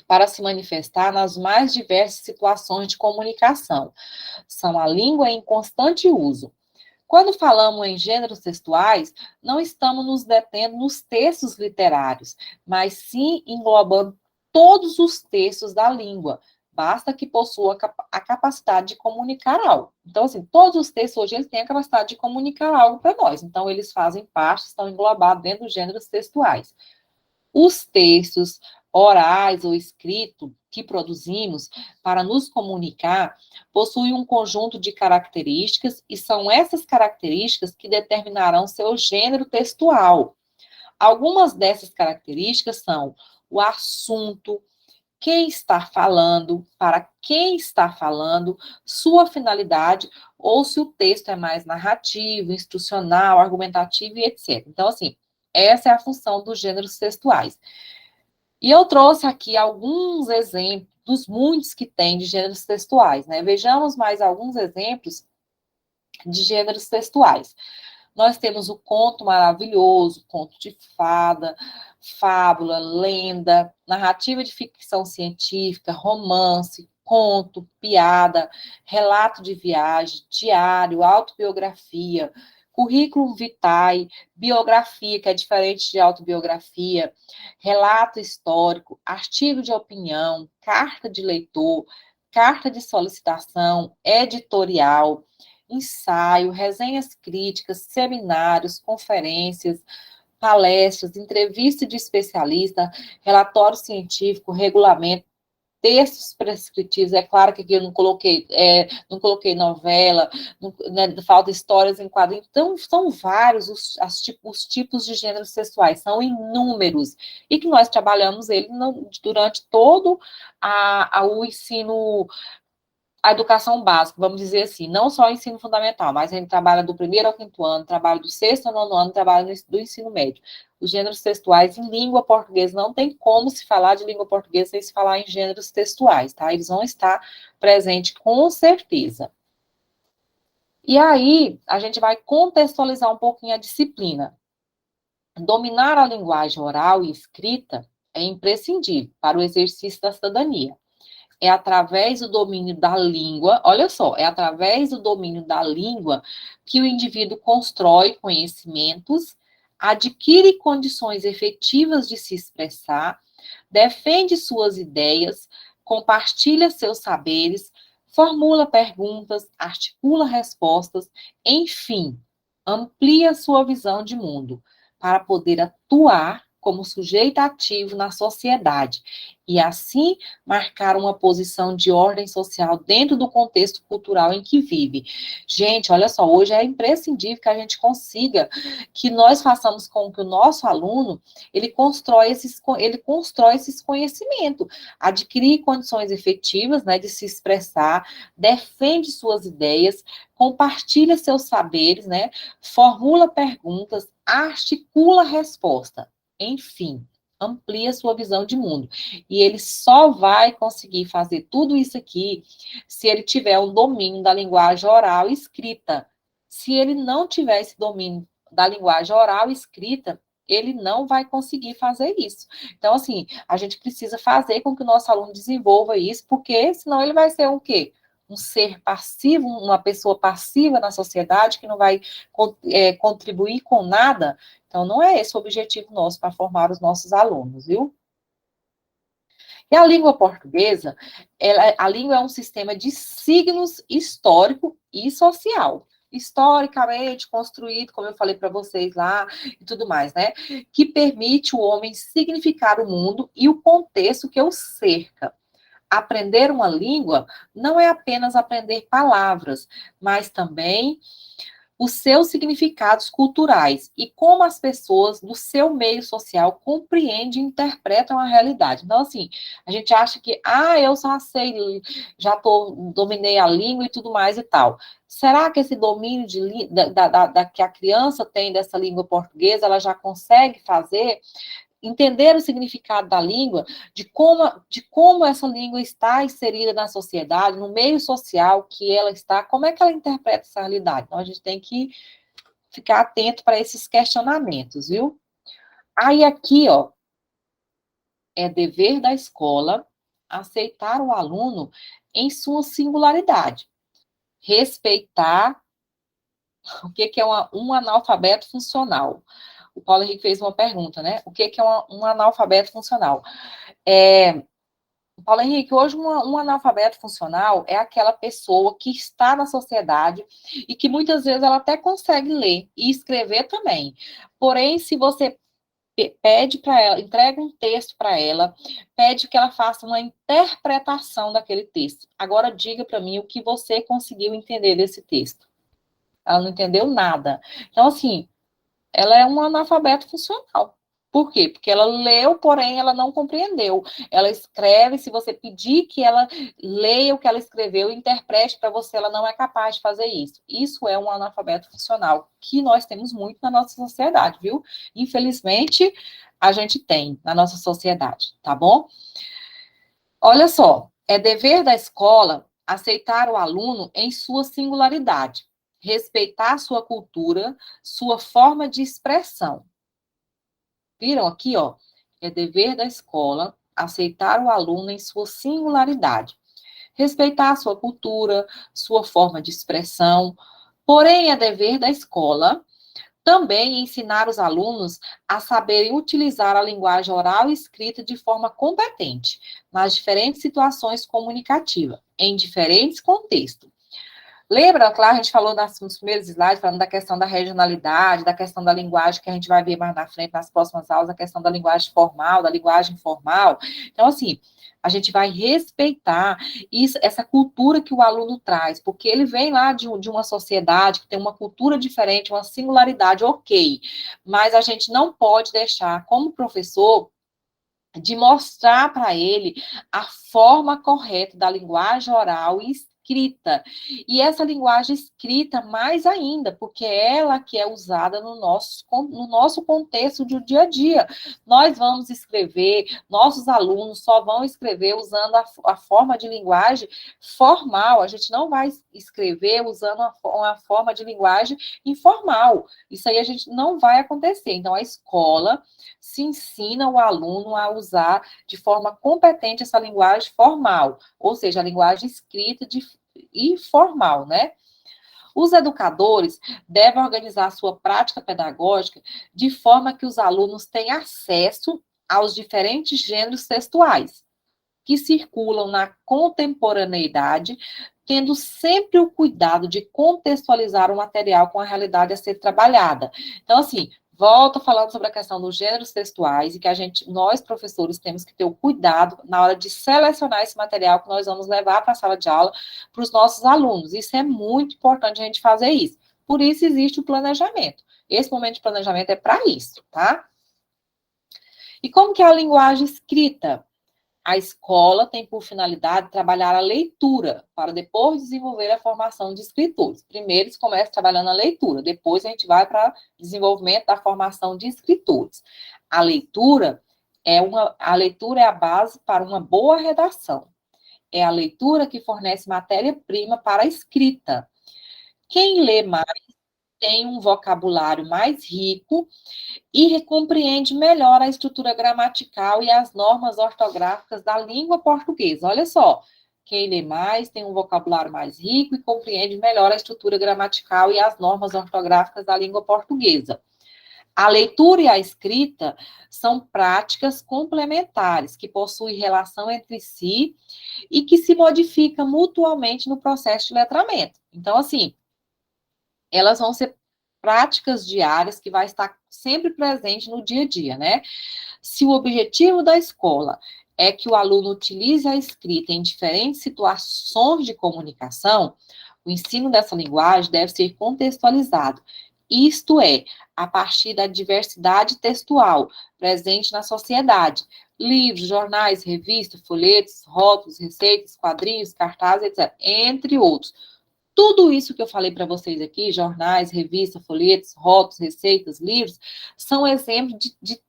para se manifestar nas mais diversas situações de comunicação. São a língua em constante uso. Quando falamos em gêneros textuais, não estamos nos detendo nos textos literários, mas sim englobando todos os textos da língua. Basta que possua a capacidade de comunicar algo. Então, assim, todos os textos hoje eles têm a capacidade de comunicar algo para nós. Então, eles fazem parte, estão englobados dentro dos gêneros textuais. Os textos orais ou escritos que produzimos para nos comunicar possuem um conjunto de características e são essas características que determinarão seu gênero textual. Algumas dessas características são o assunto, quem está falando, para quem está falando, sua finalidade, ou se o texto é mais narrativo, instrucional, argumentativo e etc. Então, assim, essa é a função dos gêneros textuais. E eu trouxe aqui alguns exemplos dos muitos que tem de gêneros textuais, né? Vejamos mais alguns exemplos de gêneros textuais. Nós temos o conto maravilhoso, conto de fada, fábula, lenda, narrativa de ficção científica, romance, conto, piada, relato de viagem, diário, autobiografia, currículo vitae, biografia, que é diferente de autobiografia, relato histórico, artigo de opinião, carta de leitor, carta de solicitação, editorial, ensaio, resenhas críticas, seminários, conferências, palestras, entrevista de especialista, relatório científico, regulamento, textos prescritivos. É claro que aqui eu não coloquei novela, né, falta histórias em quadrinhos. Então, são vários os tipos de gêneros textuais, são inúmeros, e que nós trabalhamos ele durante todo o ensino, a educação básica, vamos dizer assim, não só o ensino fundamental, mas a gente trabalha do 1º ao 5º ano, trabalha do 6º ao 9º ano, trabalha do ensino médio. Os gêneros textuais em língua portuguesa, não tem como se falar de língua portuguesa sem se falar em gêneros textuais, tá? Eles vão estar presentes com certeza. E aí, a gente vai contextualizar um pouquinho a disciplina. Dominar a linguagem oral e escrita é imprescindível para o exercício da cidadania. É através do domínio da língua, olha só, é através do domínio da língua que o indivíduo constrói conhecimentos, adquire condições efetivas de se expressar, defende suas ideias, compartilha seus saberes, formula perguntas, articula respostas, enfim, amplia sua visão de mundo para poder atuar como sujeito ativo na sociedade e, assim, marcar uma posição de ordem social dentro do contexto cultural em que vive. Gente, olha só, hoje é imprescindível que a gente consiga, que nós façamos com que o nosso aluno, ele constrói esses conhecimentos, adquirir condições efetivas, né, de se expressar, defende suas ideias, compartilha seus saberes, né, formula perguntas, articula resposta. Enfim, amplia sua visão de mundo. E ele só vai conseguir fazer tudo isso aqui se ele tiver um domínio da linguagem oral e escrita. Se ele não tiver esse domínio da linguagem oral e escrita, ele não vai conseguir fazer isso. Então, assim, a gente precisa fazer com que o nosso aluno desenvolva isso, porque senão ele vai ser um quê? Um ser passivo, uma pessoa passiva na sociedade, que não vai contribuir com nada. Então, não é esse o objetivo nosso para formar os nossos alunos, viu? E a língua portuguesa, a língua é um sistema de signos histórico e social. Historicamente construído, como eu falei para vocês lá, e tudo mais, né? Que permite o homem significar o mundo e o contexto que o cerca. Aprender uma língua não é apenas aprender palavras, mas também os seus significados culturais e como as pessoas do seu meio social compreendem e interpretam a realidade. Então, assim, a gente acha que, eu só sei, dominei a língua e tudo mais e tal. Será que esse domínio que a criança tem dessa língua portuguesa, ela já consegue fazer? Entender o significado da língua, de como essa língua está inserida na sociedade, no meio social que ela está, como é que ela interpreta essa realidade. Então, a gente tem que ficar atento para esses questionamentos, viu? Aí, aqui, ó, é dever da escola aceitar o aluno em sua singularidade, respeitar o que é um analfabeto funcional. O Paulo Henrique fez uma pergunta, né? O que é um analfabeto funcional? Paulo Henrique, hoje um analfabeto funcional é aquela pessoa que está na sociedade e que muitas vezes ela até consegue ler e escrever também. Porém, se você pede para ela, entrega um texto para ela, pede que ela faça uma interpretação daquele texto. Agora diga para mim o que você conseguiu entender desse texto. Ela não entendeu nada. Então, assim, ela é um analfabeto funcional. Por quê? Porque ela leu, porém ela não compreendeu. Ela escreve, se você pedir que ela leia o que ela escreveu e interprete para você, ela não é capaz de fazer isso. Isso é um analfabeto funcional, que nós temos muito na nossa sociedade, viu? Infelizmente, a gente tem na nossa sociedade, tá bom? Olha só, é dever da escola aceitar o aluno em sua singularidade, respeitar sua cultura, sua forma de expressão. Viram aqui, ó? É dever da escola aceitar o aluno em sua singularidade, respeitar a sua cultura, sua forma de expressão. Porém, é dever da escola também ensinar os alunos a saberem utilizar a linguagem oral e escrita de forma competente, nas diferentes situações comunicativas, em diferentes contextos. Lembra, claro, a gente falou nos primeiros slides, falando da questão da regionalidade, da questão da linguagem, que a gente vai ver mais na frente, nas próximas aulas, a questão da linguagem formal, da linguagem informal. Então, assim, a gente vai respeitar isso, essa cultura que o aluno traz, porque ele vem lá de uma sociedade que tem uma cultura diferente, uma singularidade, ok, mas a gente não pode deixar, como professor, de mostrar para ele a forma correta da linguagem oral e escrita. E essa linguagem escrita mais ainda, porque é ela que é usada no nosso contexto do dia a dia. Nós vamos escrever, nossos alunos só vão escrever usando a forma de linguagem formal, a gente não vai escrever usando uma forma de linguagem informal. Isso aí a gente não vai acontecer. Então, a escola se ensina o aluno a usar de forma competente essa linguagem formal, ou seja, a linguagem escrita e formal, né? Os educadores devem organizar sua prática pedagógica de forma que os alunos tenham acesso aos diferentes gêneros textuais que circulam na contemporaneidade, tendo sempre o cuidado de contextualizar o material com a realidade a ser trabalhada. Então, assim, volta falando sobre a questão dos gêneros textuais e que nós, professores, temos que ter o cuidado na hora de selecionar esse material que nós vamos levar para a sala de aula para os nossos alunos. Isso é muito importante a gente fazer isso. Por isso existe o planejamento. Esse momento de planejamento é para isso, tá? E como que é a linguagem escrita? A escola tem por finalidade trabalhar a leitura, para depois desenvolver a formação de escritores. Primeiro, eles começam trabalhando a leitura, depois a gente vai para o desenvolvimento da formação de escritores. A leitura A leitura é a base para uma boa redação. É a leitura que fornece matéria-prima para a escrita. Quem lê mais tem um vocabulário mais rico e compreende melhor a estrutura gramatical e as normas ortográficas da língua portuguesa. Olha só, quem lê mais tem um vocabulário mais rico e compreende melhor a estrutura gramatical e as normas ortográficas da língua portuguesa. A leitura e a escrita são práticas complementares, que possuem relação entre si e que se modificam mutuamente no processo de letramento. Então, assim, elas vão ser práticas diárias que vai estar sempre presente no dia a dia, né? Se o objetivo da escola é que o aluno utilize a escrita em diferentes situações de comunicação, o ensino dessa linguagem deve ser contextualizado. Isto é, a partir da diversidade textual presente na sociedade. Livros, jornais, revistas, folhetos, rótulos, receitas, quadrinhos, cartazes, etc., entre outros. Tudo isso que eu falei para vocês aqui, jornais, revistas, folhetos, rótulos, receitas, livros, são exemplos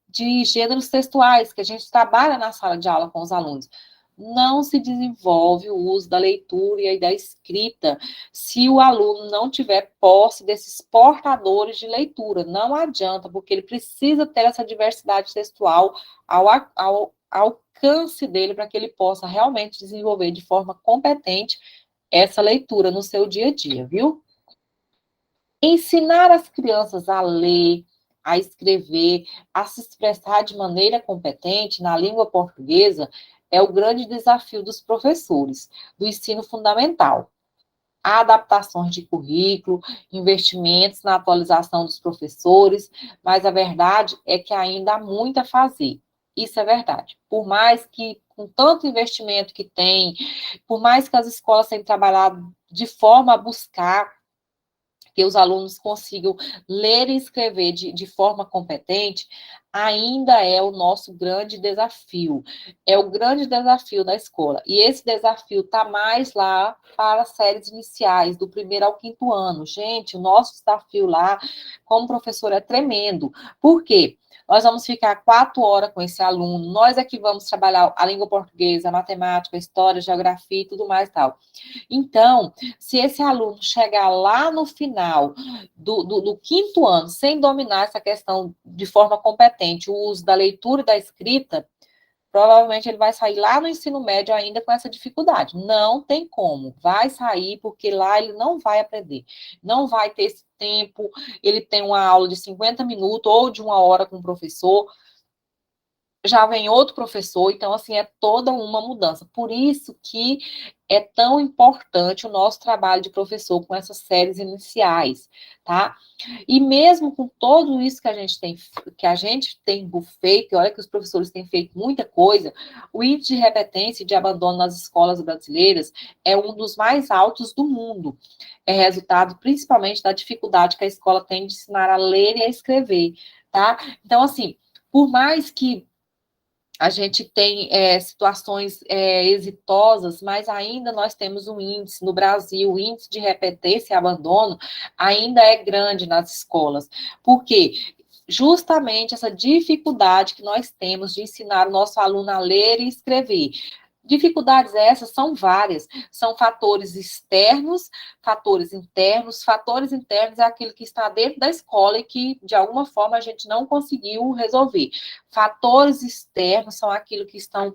de gêneros textuais que a gente trabalha na sala de aula com os alunos. Não se desenvolve o uso da leitura e da escrita se o aluno não tiver posse desses portadores de leitura. Não adianta, porque ele precisa ter essa diversidade textual ao alcance dele para que ele possa realmente desenvolver de forma competente essa leitura no seu dia a dia, viu? Ensinar as crianças a ler, a escrever, a se expressar de maneira competente na língua portuguesa é o grande desafio dos professores do ensino fundamental. Há adaptações de currículo, investimentos na atualização dos professores, mas a verdade é que ainda há muito a fazer. Isso é verdade. Por mais que, com tanto investimento que tem, por mais que as escolas tenham trabalhado de forma a buscar que os alunos consigam ler e escrever de forma competente, ainda é o nosso grande desafio. É o grande desafio da escola. E esse desafio está mais lá para as séries iniciais, do primeiro ao quinto ano. Gente, o nosso desafio lá, como professor, é tremendo. Por quê? Nós vamos ficar 4 horas com esse aluno, nós é que vamos trabalhar a língua portuguesa, a matemática, a história, a geografia e tudo mais e tal. Então, se esse aluno chegar lá no final do quinto ano, sem dominar essa questão de forma competente, o uso da leitura e da escrita, provavelmente ele vai sair lá no ensino médio ainda com essa dificuldade. Não tem como. Vai sair, porque lá ele não vai aprender. Não vai ter esse tempo. Ele tem uma aula de 50 minutos ou de 1 hora com o professor. Já vem outro professor, então, assim, é toda uma mudança. Por isso que é tão importante o nosso trabalho de professor com essas séries iniciais, tá? E mesmo com tudo isso que a gente tem feito, e olha que os professores têm feito muita coisa, o índice de repetência e de abandono nas escolas brasileiras é um dos mais altos do mundo. É resultado principalmente da dificuldade que a escola tem de ensinar a ler e a escrever, tá? Então, assim, por mais que a gente tem situações exitosas, mas ainda nós temos um índice no Brasil, o índice de repetência e abandono ainda é grande nas escolas. Por quê? Justamente essa dificuldade que nós temos de ensinar o nosso aluno a ler e escrever. Dificuldades essas são várias, são fatores externos, fatores internos. Fatores internos é aquilo que está dentro da escola e que, de alguma forma, a gente não conseguiu resolver. Fatores externos são aquilo que estão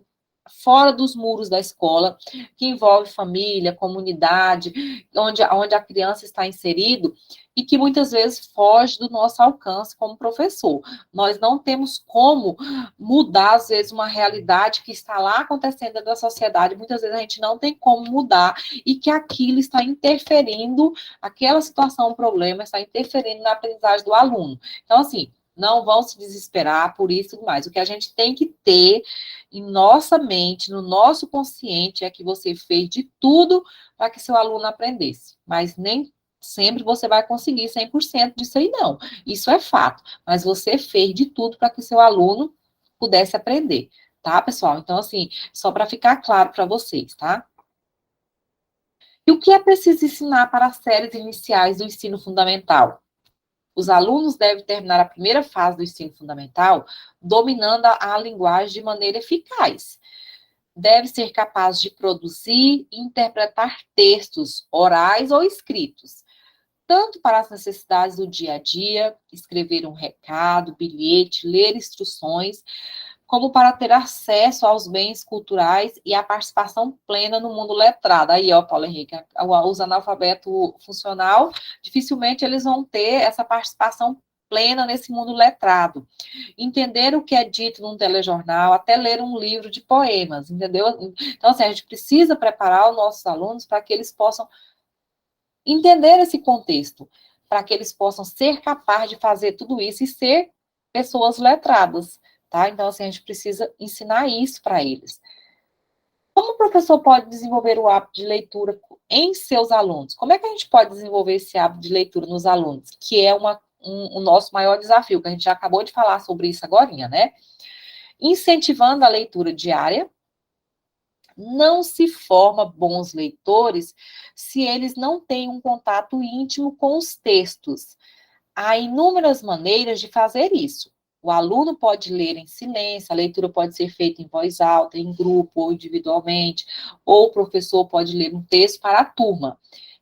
fora dos muros da escola, que envolve família, comunidade, onde a criança está inserido, e que muitas vezes foge do nosso alcance como professor. Nós não temos como mudar, às vezes, uma realidade que está lá acontecendo dentro da sociedade, muitas vezes a gente não tem como mudar, e que aquilo está interferindo, aquela situação, um problema, está interferindo na aprendizagem do aluno. Então, assim, não vão se desesperar por isso e tudo mais. O que a gente tem que ter em nossa mente, no nosso consciente, é que você fez de tudo para que seu aluno aprendesse. Mas nem sempre você vai conseguir 100% disso aí, não. Isso é fato. Mas você fez de tudo para que seu aluno pudesse aprender. Tá, pessoal? Então, assim, só para ficar claro para vocês, tá? E o que é preciso ensinar para as séries iniciais do ensino fundamental? Os alunos devem terminar a primeira fase do ensino fundamental dominando a linguagem de maneira eficaz. Deve ser capaz de produzir e interpretar textos orais ou escritos, tanto para as necessidades do dia a dia, escrever um recado, bilhete, ler instruções, como para ter acesso aos bens culturais e a participação plena no mundo letrado. Aí, ó, Paulo Henrique, os analfabetos funcional, dificilmente eles vão ter essa participação plena nesse mundo letrado. Entender o que é dito num telejornal, até ler um livro de poemas, entendeu? Então, assim, a gente precisa preparar os nossos alunos para que eles possam entender esse contexto, para que eles possam ser capazes de fazer tudo isso e ser pessoas letradas, tá? Então, assim, a gente precisa ensinar isso para eles. Como o professor pode desenvolver o hábito de leitura em seus alunos? Como é que a gente pode desenvolver esse hábito de leitura nos alunos? Que é o nosso maior desafio, que a gente já acabou de falar sobre isso agorinha, né? Incentivando a leitura diária. Não se forma bons leitores se eles não têm um contato íntimo com os textos. Há inúmeras maneiras de fazer isso. O aluno pode ler em silêncio, a leitura pode ser feita em voz alta, em grupo ou individualmente, ou o professor pode ler um texto para a turma.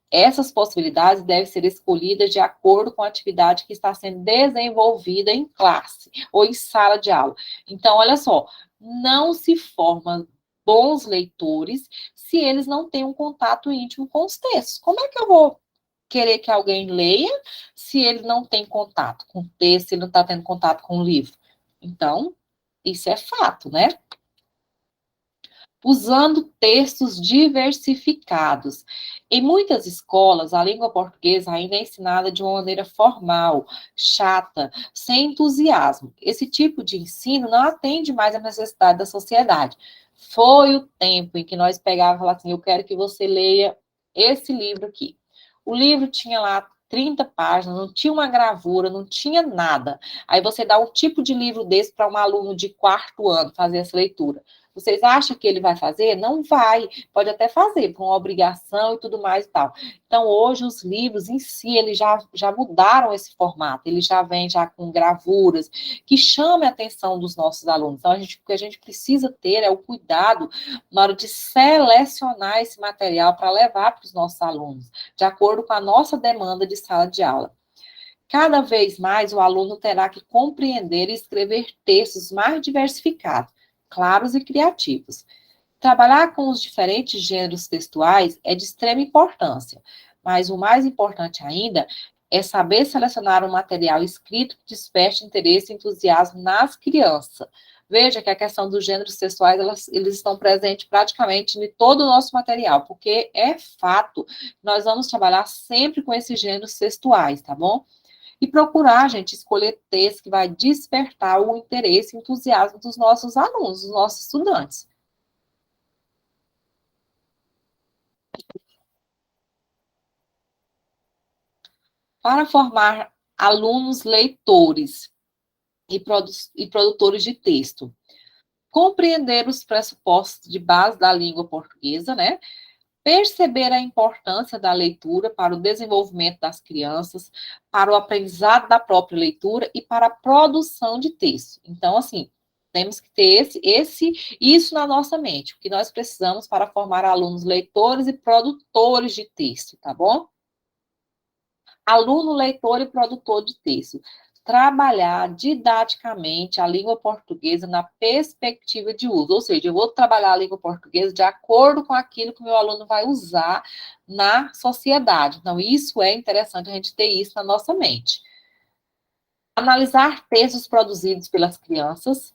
Essas possibilidades devem ser escolhidas de acordo com a atividade que está sendo desenvolvida em classe ou em sala de aula. Então, olha só, não se forma bons leitores se eles não têm um contato íntimo com os textos. Como é que eu vou querer que alguém leia se ele não tem contato com o texto, se ele não está tendo contato com o livro? Então, isso é fato, né? Usando textos diversificados. Em muitas escolas, a língua portuguesa ainda é ensinada de uma maneira formal, chata, sem entusiasmo. Esse tipo de ensino não atende mais à necessidade da sociedade. Foi o tempo em que nós pegávamos e falávamos assim, eu quero que você leia esse livro aqui. O livro tinha lá 30 páginas, não tinha uma gravura, não tinha nada. Aí você dá um tipo de livro desse para um aluno de 4º ano fazer essa leitura. Vocês acham que ele vai fazer? Não vai. Pode até fazer, por uma obrigação e tudo mais e tal. Então, hoje, os livros em si, eles já mudaram esse formato. Eles já vêm já com gravuras que chamem a atenção dos nossos alunos. Então, o que a gente precisa ter é o cuidado na hora de selecionar esse material para levar para os nossos alunos, de acordo com a nossa demanda de sala de aula. Cada vez mais, o aluno terá que compreender e escrever textos mais diversificados, claros e criativos. Trabalhar com os diferentes gêneros textuais é de extrema importância, mas o mais importante ainda é saber selecionar um material escrito que desperte interesse e entusiasmo nas crianças. Veja que a questão dos gêneros textuais, eles estão presentes praticamente em todo o nosso material, porque é fato, nós vamos trabalhar sempre com esses gêneros textuais, tá bom? E procurar, gente, escolher texto que vai despertar o interesse e entusiasmo dos nossos alunos, dos nossos estudantes. Para formar alunos leitores e produtores de texto, compreender os pressupostos de base da língua portuguesa, né? Perceber a importância da leitura para o desenvolvimento das crianças, para o aprendizado da própria leitura e para a produção de texto. Então, assim, temos que ter isso na nossa mente, o que nós precisamos para formar alunos leitores e produtores de texto, tá bom? Aluno leitor e produtor de texto. Trabalhar didaticamente a língua portuguesa na perspectiva de uso, ou seja, eu vou trabalhar a língua portuguesa de acordo com aquilo que o meu aluno vai usar na sociedade. Então, isso é interessante a gente ter isso na nossa mente. Analisar textos produzidos pelas crianças,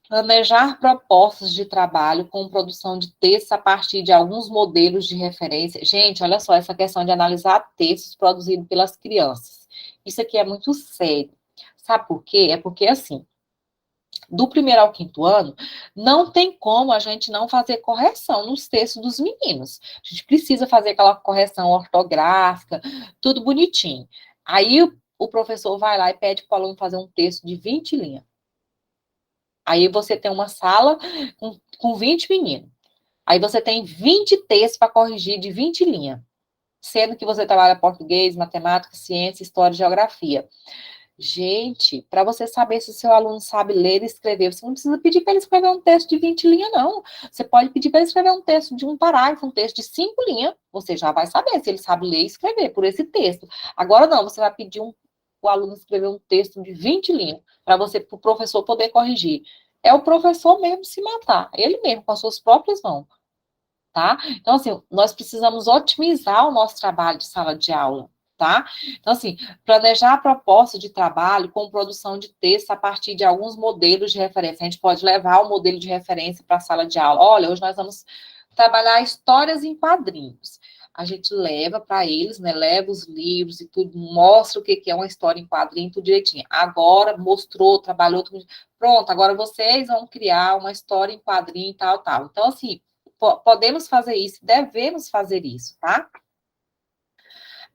planejar propostas de trabalho com produção de textos a partir de alguns modelos de referência. Gente, olha só, essa questão de analisar textos produzidos pelas crianças. Isso aqui é muito sério. Sabe por quê? É porque, assim, do 1º ao 5º ano, não tem como a gente não fazer correção nos textos dos meninos. A gente precisa fazer aquela correção ortográfica, tudo bonitinho. Aí o professor vai lá e pede para o aluno fazer um texto de 20 linhas. Aí você tem uma sala com 20 meninos. Aí você tem 20 textos para corrigir de 20 linhas. sendo que você trabalha português, matemática, ciência, história e geografia. Gente, para você saber se o seu aluno sabe ler e escrever, você não precisa pedir para ele escrever um texto de 20 linhas, não. Você pode pedir para ele escrever um texto de um parágrafo, um texto de 5 linhas. Você já vai saber se ele sabe ler e escrever por esse texto. Agora não, você vai pedir o aluno escrever um texto de 20 linhas para o professor poder corrigir. É o professor mesmo se matar, ele mesmo, com as suas próprias mãos, tá? Então, assim, nós precisamos otimizar o nosso trabalho de sala de aula, tá? Então, assim, planejar a proposta de trabalho com produção de texto a partir de alguns modelos de referência. A gente pode levar o modelo de referência para a sala de aula. Olha, hoje nós vamos trabalhar histórias em quadrinhos. A gente leva para eles, né? Leva os livros e tudo, mostra o que é uma história em quadrinho, tudo direitinho. Agora mostrou, trabalhou, tudo. Pronto, agora vocês vão criar uma história em quadrinho e tal, tal. Então, assim, podemos fazer isso, devemos fazer isso, tá?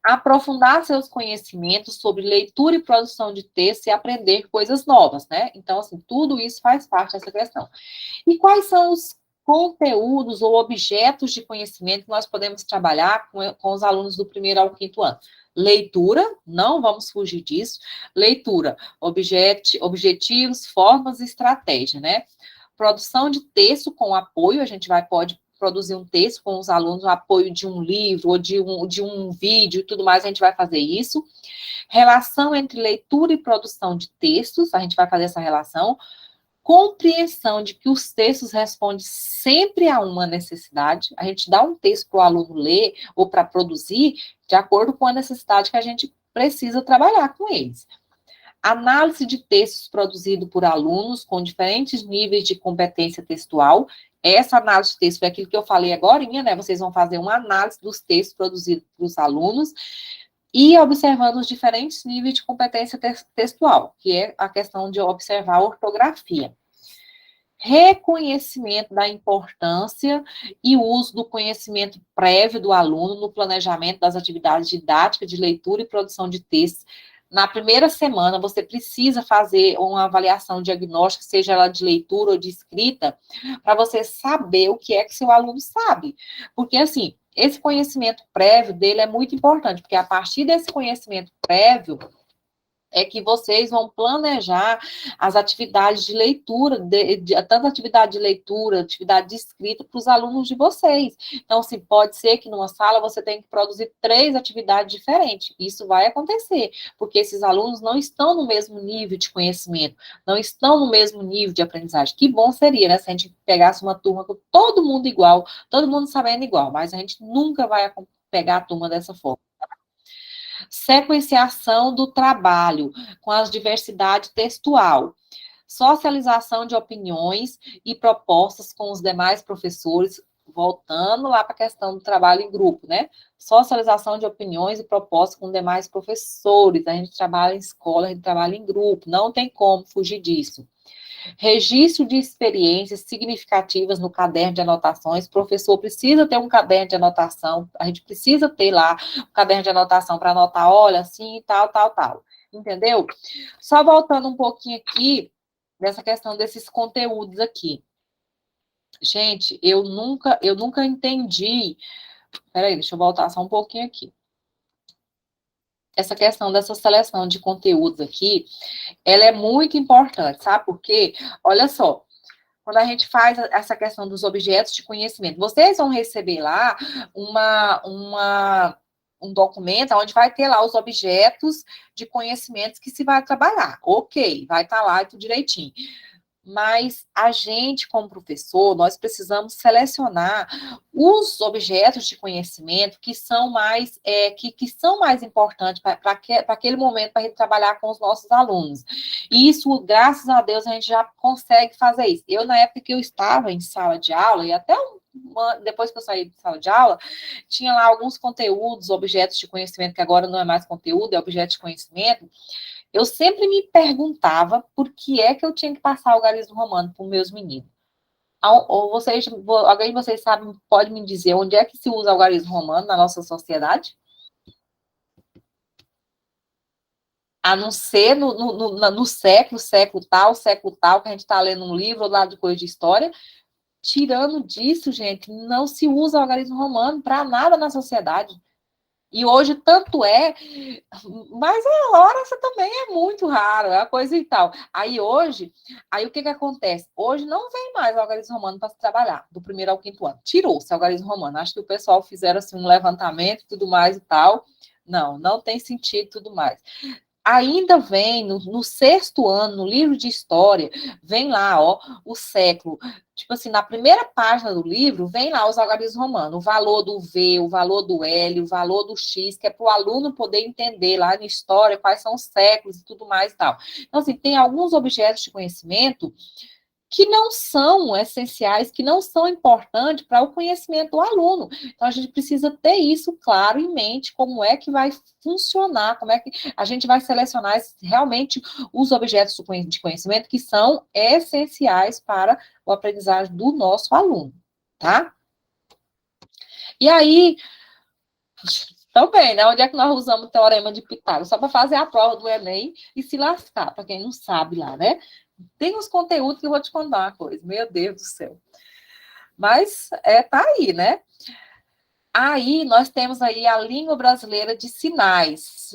Aprofundar seus conhecimentos sobre leitura e produção de texto e aprender coisas novas, né? Então, assim, tudo isso faz parte dessa questão. E quais são os conteúdos ou objetos de conhecimento que nós podemos trabalhar com os alunos do primeiro ao quinto ano? Leitura, não vamos fugir disso. Leitura, objetivos, formas e estratégia, né? Produção de texto com apoio, a gente pode produzir um texto com os alunos, o apoio de um livro ou de um vídeo e tudo mais, a gente vai fazer isso. Relação entre leitura e produção de textos, a gente vai fazer essa relação. Compreensão de que os textos respondem sempre a uma necessidade. A gente dá um texto para o aluno ler ou para produzir de acordo com a necessidade que a gente precisa trabalhar com eles. Análise de textos produzidos por alunos com diferentes níveis de competência textual. Essa análise de texto foi aquilo que eu falei agora, né? Vocês vão fazer uma análise dos textos produzidos pelos alunos e observando os diferentes níveis de competência textual, que é a questão de observar a ortografia. Reconhecimento da importância e uso do conhecimento prévio do aluno no planejamento das atividades didáticas de leitura e produção de textos. Na primeira semana, você precisa fazer uma avaliação diagnóstica, seja ela de leitura ou de escrita, para você saber o que é que seu aluno sabe. Porque, assim, esse conhecimento prévio dele é muito importante, porque a partir desse conhecimento prévio é que vocês vão planejar as atividades de leitura, tanto atividade de leitura, atividade de escrita para os alunos de vocês. Então, assim, pode ser que numa sala você tenha que produzir 3 atividades diferentes. Isso vai acontecer, porque esses alunos não estão no mesmo nível de conhecimento, não estão no mesmo nível de aprendizagem. Que bom seria, né, se a gente pegasse uma turma com todo mundo igual, todo mundo sabendo igual, mas a gente nunca vai pegar a turma dessa forma. Sequenciação do trabalho com a diversidade textual, socialização de opiniões e propostas com os demais professores, voltando lá para a questão do trabalho em grupo, né? Socialização de opiniões e propostas com demais professores, a gente trabalha em escola, a gente trabalha em grupo, não tem como fugir disso. Registro de experiências significativas no caderno de anotações. O professor precisa ter um caderno de anotação, a gente precisa ter lá um caderno de anotação para anotar, olha, assim, tal, tal, tal. Entendeu? Só voltando um pouquinho aqui, nessa questão desses conteúdos aqui. Gente, eu nunca entendi. Peraí, deixa eu voltar só um pouquinho aqui. Essa questão dessa seleção de conteúdos aqui, ela é muito importante, sabe por quê? Olha só, quando a gente faz essa questão dos objetos de conhecimento, vocês vão receber lá um documento onde vai ter lá os objetos de conhecimentos que se vai trabalhar. Ok, vai estar lá tudo direitinho. Mas a gente, como professor, nós precisamos selecionar os objetos de conhecimento que são mais, que são mais importantes para aquele momento, para a gente trabalhar com os nossos alunos. E isso, graças a Deus, a gente já consegue fazer isso. Eu, na época que eu estava em sala de aula, e até depois que eu saí de sala de aula, tinha lá alguns conteúdos, objetos de conhecimento, que agora não é mais conteúdo, é objeto de conhecimento. Eu sempre me perguntava por que é que eu tinha que passar o algarismo romano para os meus meninos. Ou alguém de vocês sabe, pode me dizer onde é que se usa o algarismo romano na nossa sociedade? A não ser no século tal, que a gente está lendo um livro lá de coisa de história. Tirando disso, gente, não se usa o algarismo romano para nada na sociedade. E hoje tanto é, mas a hora essa também é muito raro, é a coisa e tal. Aí hoje, aí o que acontece? Hoje não vem mais algarismo romano para se trabalhar, do primeiro ao quinto ano. Tirou-se algarismo romano. Acho que o pessoal fizeram assim um levantamento e tudo mais e tal. Não tem sentido e tudo mais. Ainda vem no sexto ano, no livro de história, vem lá, ó, o século. Tipo assim, na primeira página do livro, vem lá os algarismos romanos, o valor do V, o valor do L, o valor do X, que é para o aluno poder entender lá na história quais são os séculos e tudo mais e tal. Então, assim, tem alguns objetos de conhecimento que não são essenciais, que não são importantes para o conhecimento do aluno. Então, a gente precisa ter isso claro em mente, como é que vai funcionar, como é que a gente vai selecionar realmente os objetos de conhecimento que são essenciais para o aprendizagem do nosso aluno, tá? E aí, também, né? Onde é que nós usamos o teorema de Pitágoras? Só para fazer a prova do Enem e se lascar, para quem não sabe lá, né? Tem uns conteúdos que eu vou te contar uma coisa, meu Deus do céu. Mas tá aí, né? Aí nós temos aí a língua brasileira de sinais,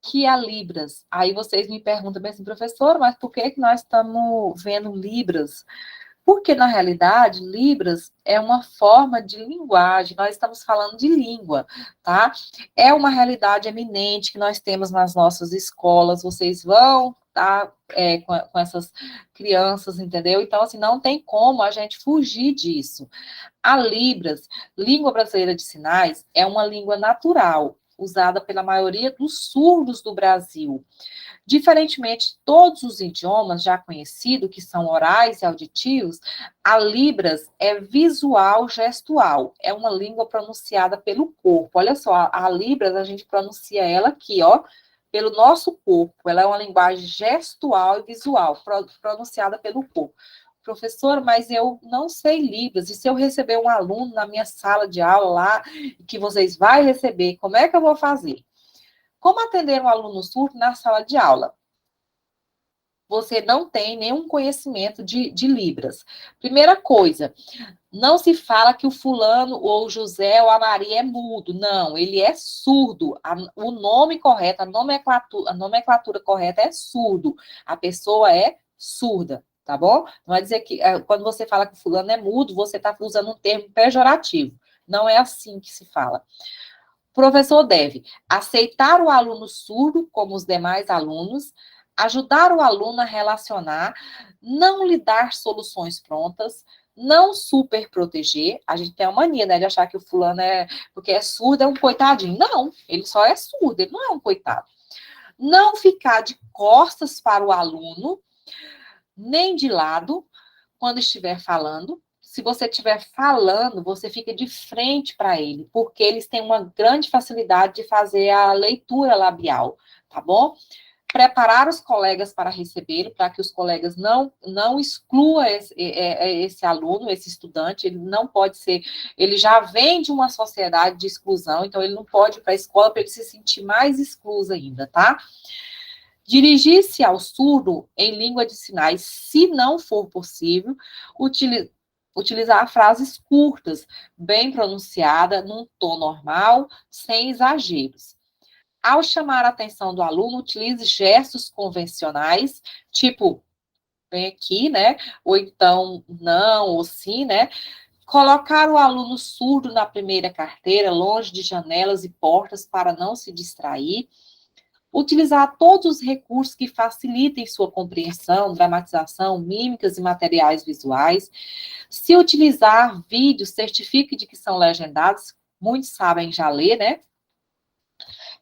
que é a Libras. Aí vocês me perguntam bem assim, professor, mas por que nós estamos vendo Libras? Porque, na realidade, Libras é uma forma de linguagem, nós estamos falando de língua, tá? É uma realidade eminente que nós temos nas nossas escolas, vocês vão tá, com essas crianças, entendeu? Então, assim, não tem como a gente fugir disso. A Libras, Língua Brasileira de Sinais, é uma língua natural, usada pela maioria dos surdos do Brasil. Diferentemente de todos os idiomas já conhecidos, que são orais e auditivos, a Libras é visual gestual, é uma língua pronunciada pelo corpo. Olha só, a Libras, a gente pronuncia ela aqui, ó, pelo nosso corpo. Ela é uma linguagem gestual e visual, pronunciada pelo corpo. Professor, mas eu não sei Libras, e se eu receber um aluno na minha sala de aula lá, que vocês vão receber, como é que eu vou fazer? Como atender um aluno surdo na sala de aula? Você não tem nenhum conhecimento de Libras. Primeira coisa, não se fala que o fulano, ou o José, ou a Maria é mudo. Não, ele é surdo. O nome correto, a nomenclatura correta é surdo. A pessoa é surda, tá bom? Não é dizer que quando você fala que o fulano é mudo, você está usando um termo pejorativo. Não é assim que se fala. O professor deve aceitar o aluno surdo como os demais alunos, ajudar o aluno a relacionar, não lhe dar soluções prontas, não super proteger. A gente tem a mania, né, de achar que o fulano porque é surdo, é um coitadinho. Não, ele só é surdo, ele não é um coitado. Não ficar de costas para o aluno, nem de lado, quando estiver falando. Se você estiver falando, você fica de frente para ele, porque eles têm uma grande facilidade de fazer a leitura labial, tá bom? Preparar os colegas para recebê-lo, para que os colegas não excluam esse aluno, esse estudante, ele não pode ser, ele já vem de uma sociedade de exclusão, então ele não pode ir para a escola para ele se sentir mais excluso ainda, tá? Dirigir-se ao surdo em língua de sinais, se não for possível, utilizar frases curtas, bem pronunciadas, num tom normal, sem exageros. Ao chamar a atenção do aluno, utilize gestos convencionais, tipo, vem aqui, né? Ou então, não, ou sim, né? Colocar o aluno surdo na primeira carteira, longe de janelas e portas, para não se distrair. Utilizar todos os recursos que facilitem sua compreensão, dramatização, mímicas e materiais visuais. Se utilizar vídeos, certifique de que são legendados, muitos sabem já ler, né?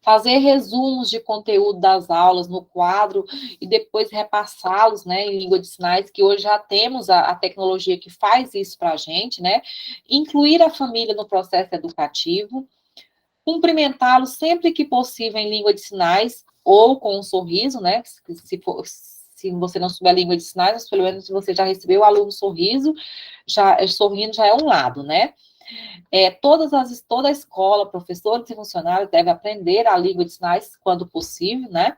Fazer resumos de conteúdo das aulas no quadro e depois repassá-los, né, em língua de sinais, que hoje já temos a tecnologia que faz isso para a gente, né? Incluir a família no processo educativo. Cumprimentá-lo sempre que possível em língua de sinais ou com um sorriso, né? Se você não souber a língua de sinais, mas pelo menos se você já recebeu o aluno sorriso, sorrindo já é um lado, né? Toda a escola, professores e funcionários devem aprender a língua de sinais quando possível, né?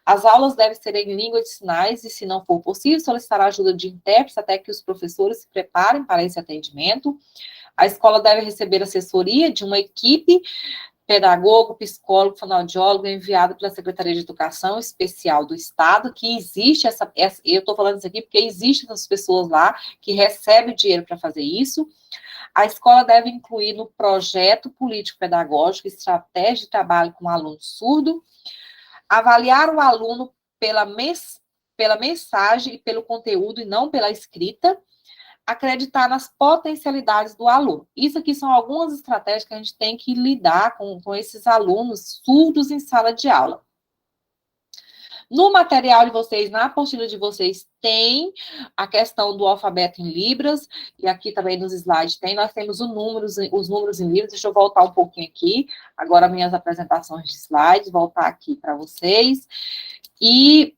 As aulas devem ser em língua de sinais e, se não for possível, solicitar a ajuda de intérpretes até que os professores se preparem para esse atendimento. A escola deve receber assessoria de uma equipe pedagogo, psicólogo, fonoaudiólogo, enviado pela Secretaria de Educação Especial do Estado, que existe eu estou falando isso aqui porque existem essas pessoas lá que recebem dinheiro para fazer isso. A escola deve incluir no projeto político-pedagógico estratégia de trabalho com o aluno surdo, avaliar o aluno pela mensagem e pelo conteúdo e não pela escrita, acreditar nas potencialidades do aluno. Isso aqui são algumas estratégias que a gente tem que lidar com esses alunos surdos em sala de aula. No material de vocês, na apostila de vocês, tem a questão do alfabeto em Libras, e aqui também nos slides tem, nós temos os números em Libras, deixa eu voltar um pouquinho aqui, agora minhas apresentações de slides, voltar aqui para vocês, e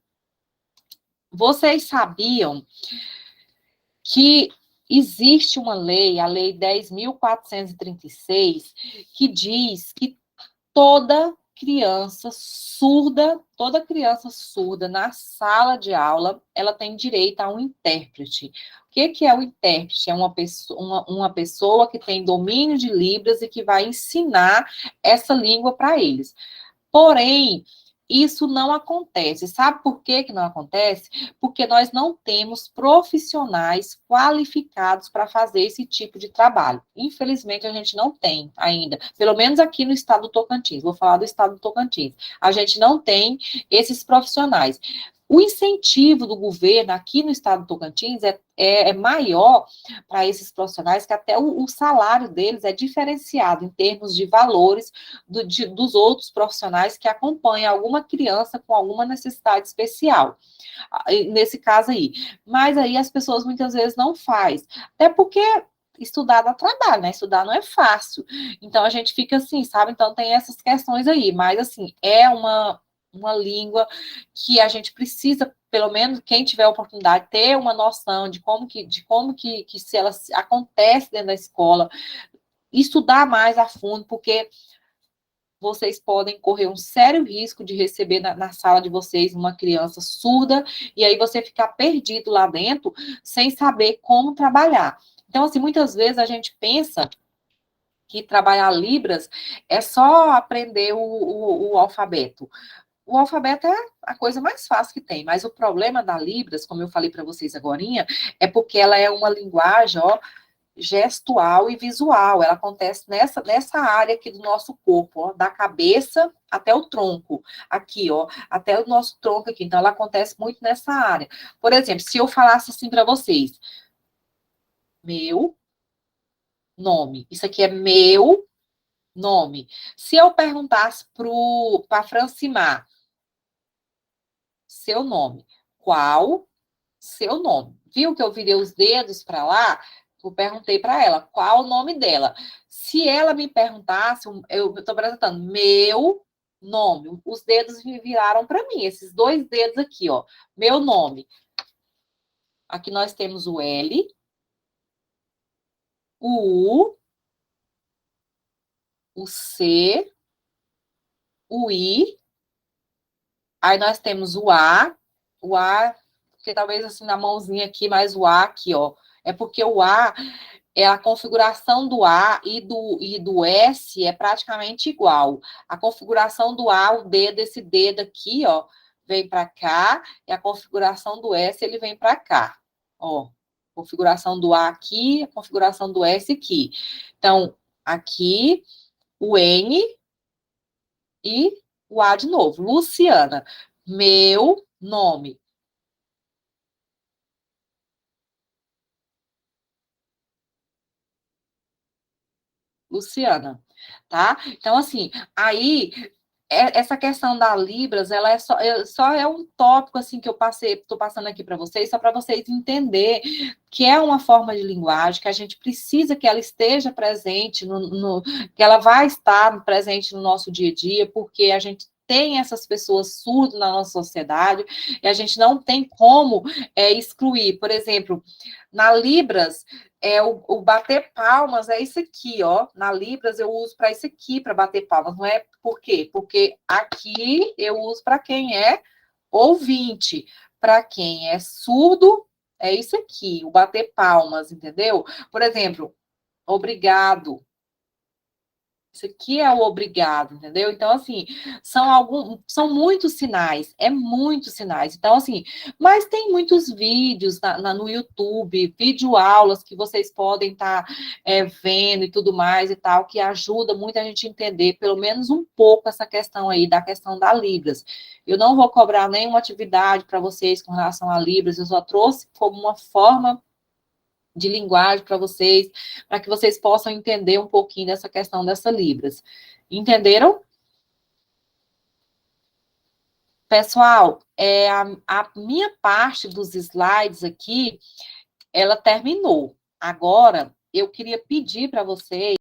vocês sabiam que existe uma lei, a Lei 10.436, que diz que toda criança surda na sala de aula, ela tem direito a um intérprete. O que é o intérprete? É uma pessoa que tem domínio de Libras e que vai ensinar essa língua para eles. Porém, isso não acontece. Sabe por que não acontece? Porque nós não temos profissionais qualificados para fazer esse tipo de trabalho. Infelizmente, a gente não tem ainda. Pelo menos aqui no estado do Tocantins. Vou falar do estado do Tocantins. A gente não tem esses profissionais. O incentivo do governo aqui no estado do Tocantins é maior para esses profissionais, que até o salário deles é diferenciado em termos de valores dos outros profissionais que acompanham alguma criança com alguma necessidade especial, nesse caso aí. Mas aí as pessoas muitas vezes não fazem, até porque estudar dá trabalho, né? Estudar não é fácil. Então a gente fica assim, sabe? Então tem essas questões aí, mas assim, é uma língua que a gente precisa, pelo menos quem tiver a oportunidade, ter uma noção de como que se ela acontece dentro da escola, estudar mais a fundo, porque vocês podem correr um sério risco de receber na sala de vocês uma criança surda, e aí você ficar perdido lá dentro, sem saber como trabalhar. Então, assim, muitas vezes a gente pensa que trabalhar Libras é só aprender o alfabeto. O alfabeto é a coisa mais fácil que tem, mas o problema da Libras, como eu falei para vocês agorinha, é porque ela é uma linguagem, ó, gestual e visual. Ela acontece nessa área aqui do nosso corpo, ó, da cabeça até o tronco, aqui, ó, até o nosso tronco aqui. Então, ela acontece muito nessa área. Por exemplo, se eu falasse assim para vocês, meu nome, isso aqui é meu nome. Se eu perguntasse para Francimar, seu nome. Qual seu nome? Viu que eu virei os dedos para lá? Eu perguntei para ela qual o nome dela. Se ela me perguntasse, eu estou apresentando meu nome. Os dedos me viraram para mim, esses dois dedos aqui, ó. Meu nome. Aqui nós temos o L, o U, o C, o I. Aí nós temos o A, porque talvez assim na mãozinha aqui, mas o A aqui, ó. É porque o A, a configuração do A e do S é praticamente igual. A configuração do A, esse dedo aqui, ó, vem para cá, e a configuração do S, ele vem para cá. Ó, configuração do A aqui, a configuração do S aqui. Então, aqui, o N e o A de novo. Luciana, meu nome. Luciana, tá? Então, assim, aí, essa questão da Libras, ela só é um tópico, assim, que tô passando aqui para vocês, só para vocês entenderem que é uma forma de linguagem, que a gente precisa que ela esteja presente, que ela vai estar presente no nosso dia a dia, porque a gente tem essas pessoas surdas na nossa sociedade, e a gente não tem como excluir. Por exemplo, na Libras, o bater palmas é isso aqui, ó. Na Libras eu uso para isso aqui, para bater palmas. Não é por quê? Porque aqui eu uso para quem é ouvinte. Para quem é surdo, é isso aqui, o bater palmas, entendeu? Por exemplo, obrigado. Isso aqui é o obrigado, entendeu? Então, assim, são muitos sinais, é muitos sinais. Então, assim, mas tem muitos vídeos no YouTube, videoaulas que vocês podem estar vendo e tudo mais e tal, que ajuda muito a gente a entender, pelo menos um pouco, essa questão aí, da questão da Libras. Eu não vou cobrar nenhuma atividade para vocês com relação a Libras, eu só trouxe como uma forma de linguagem para vocês, para que vocês possam entender um pouquinho dessa questão dessa Libras. Entenderam? Pessoal, a minha parte dos slides aqui, ela terminou. Agora, eu queria pedir para vocês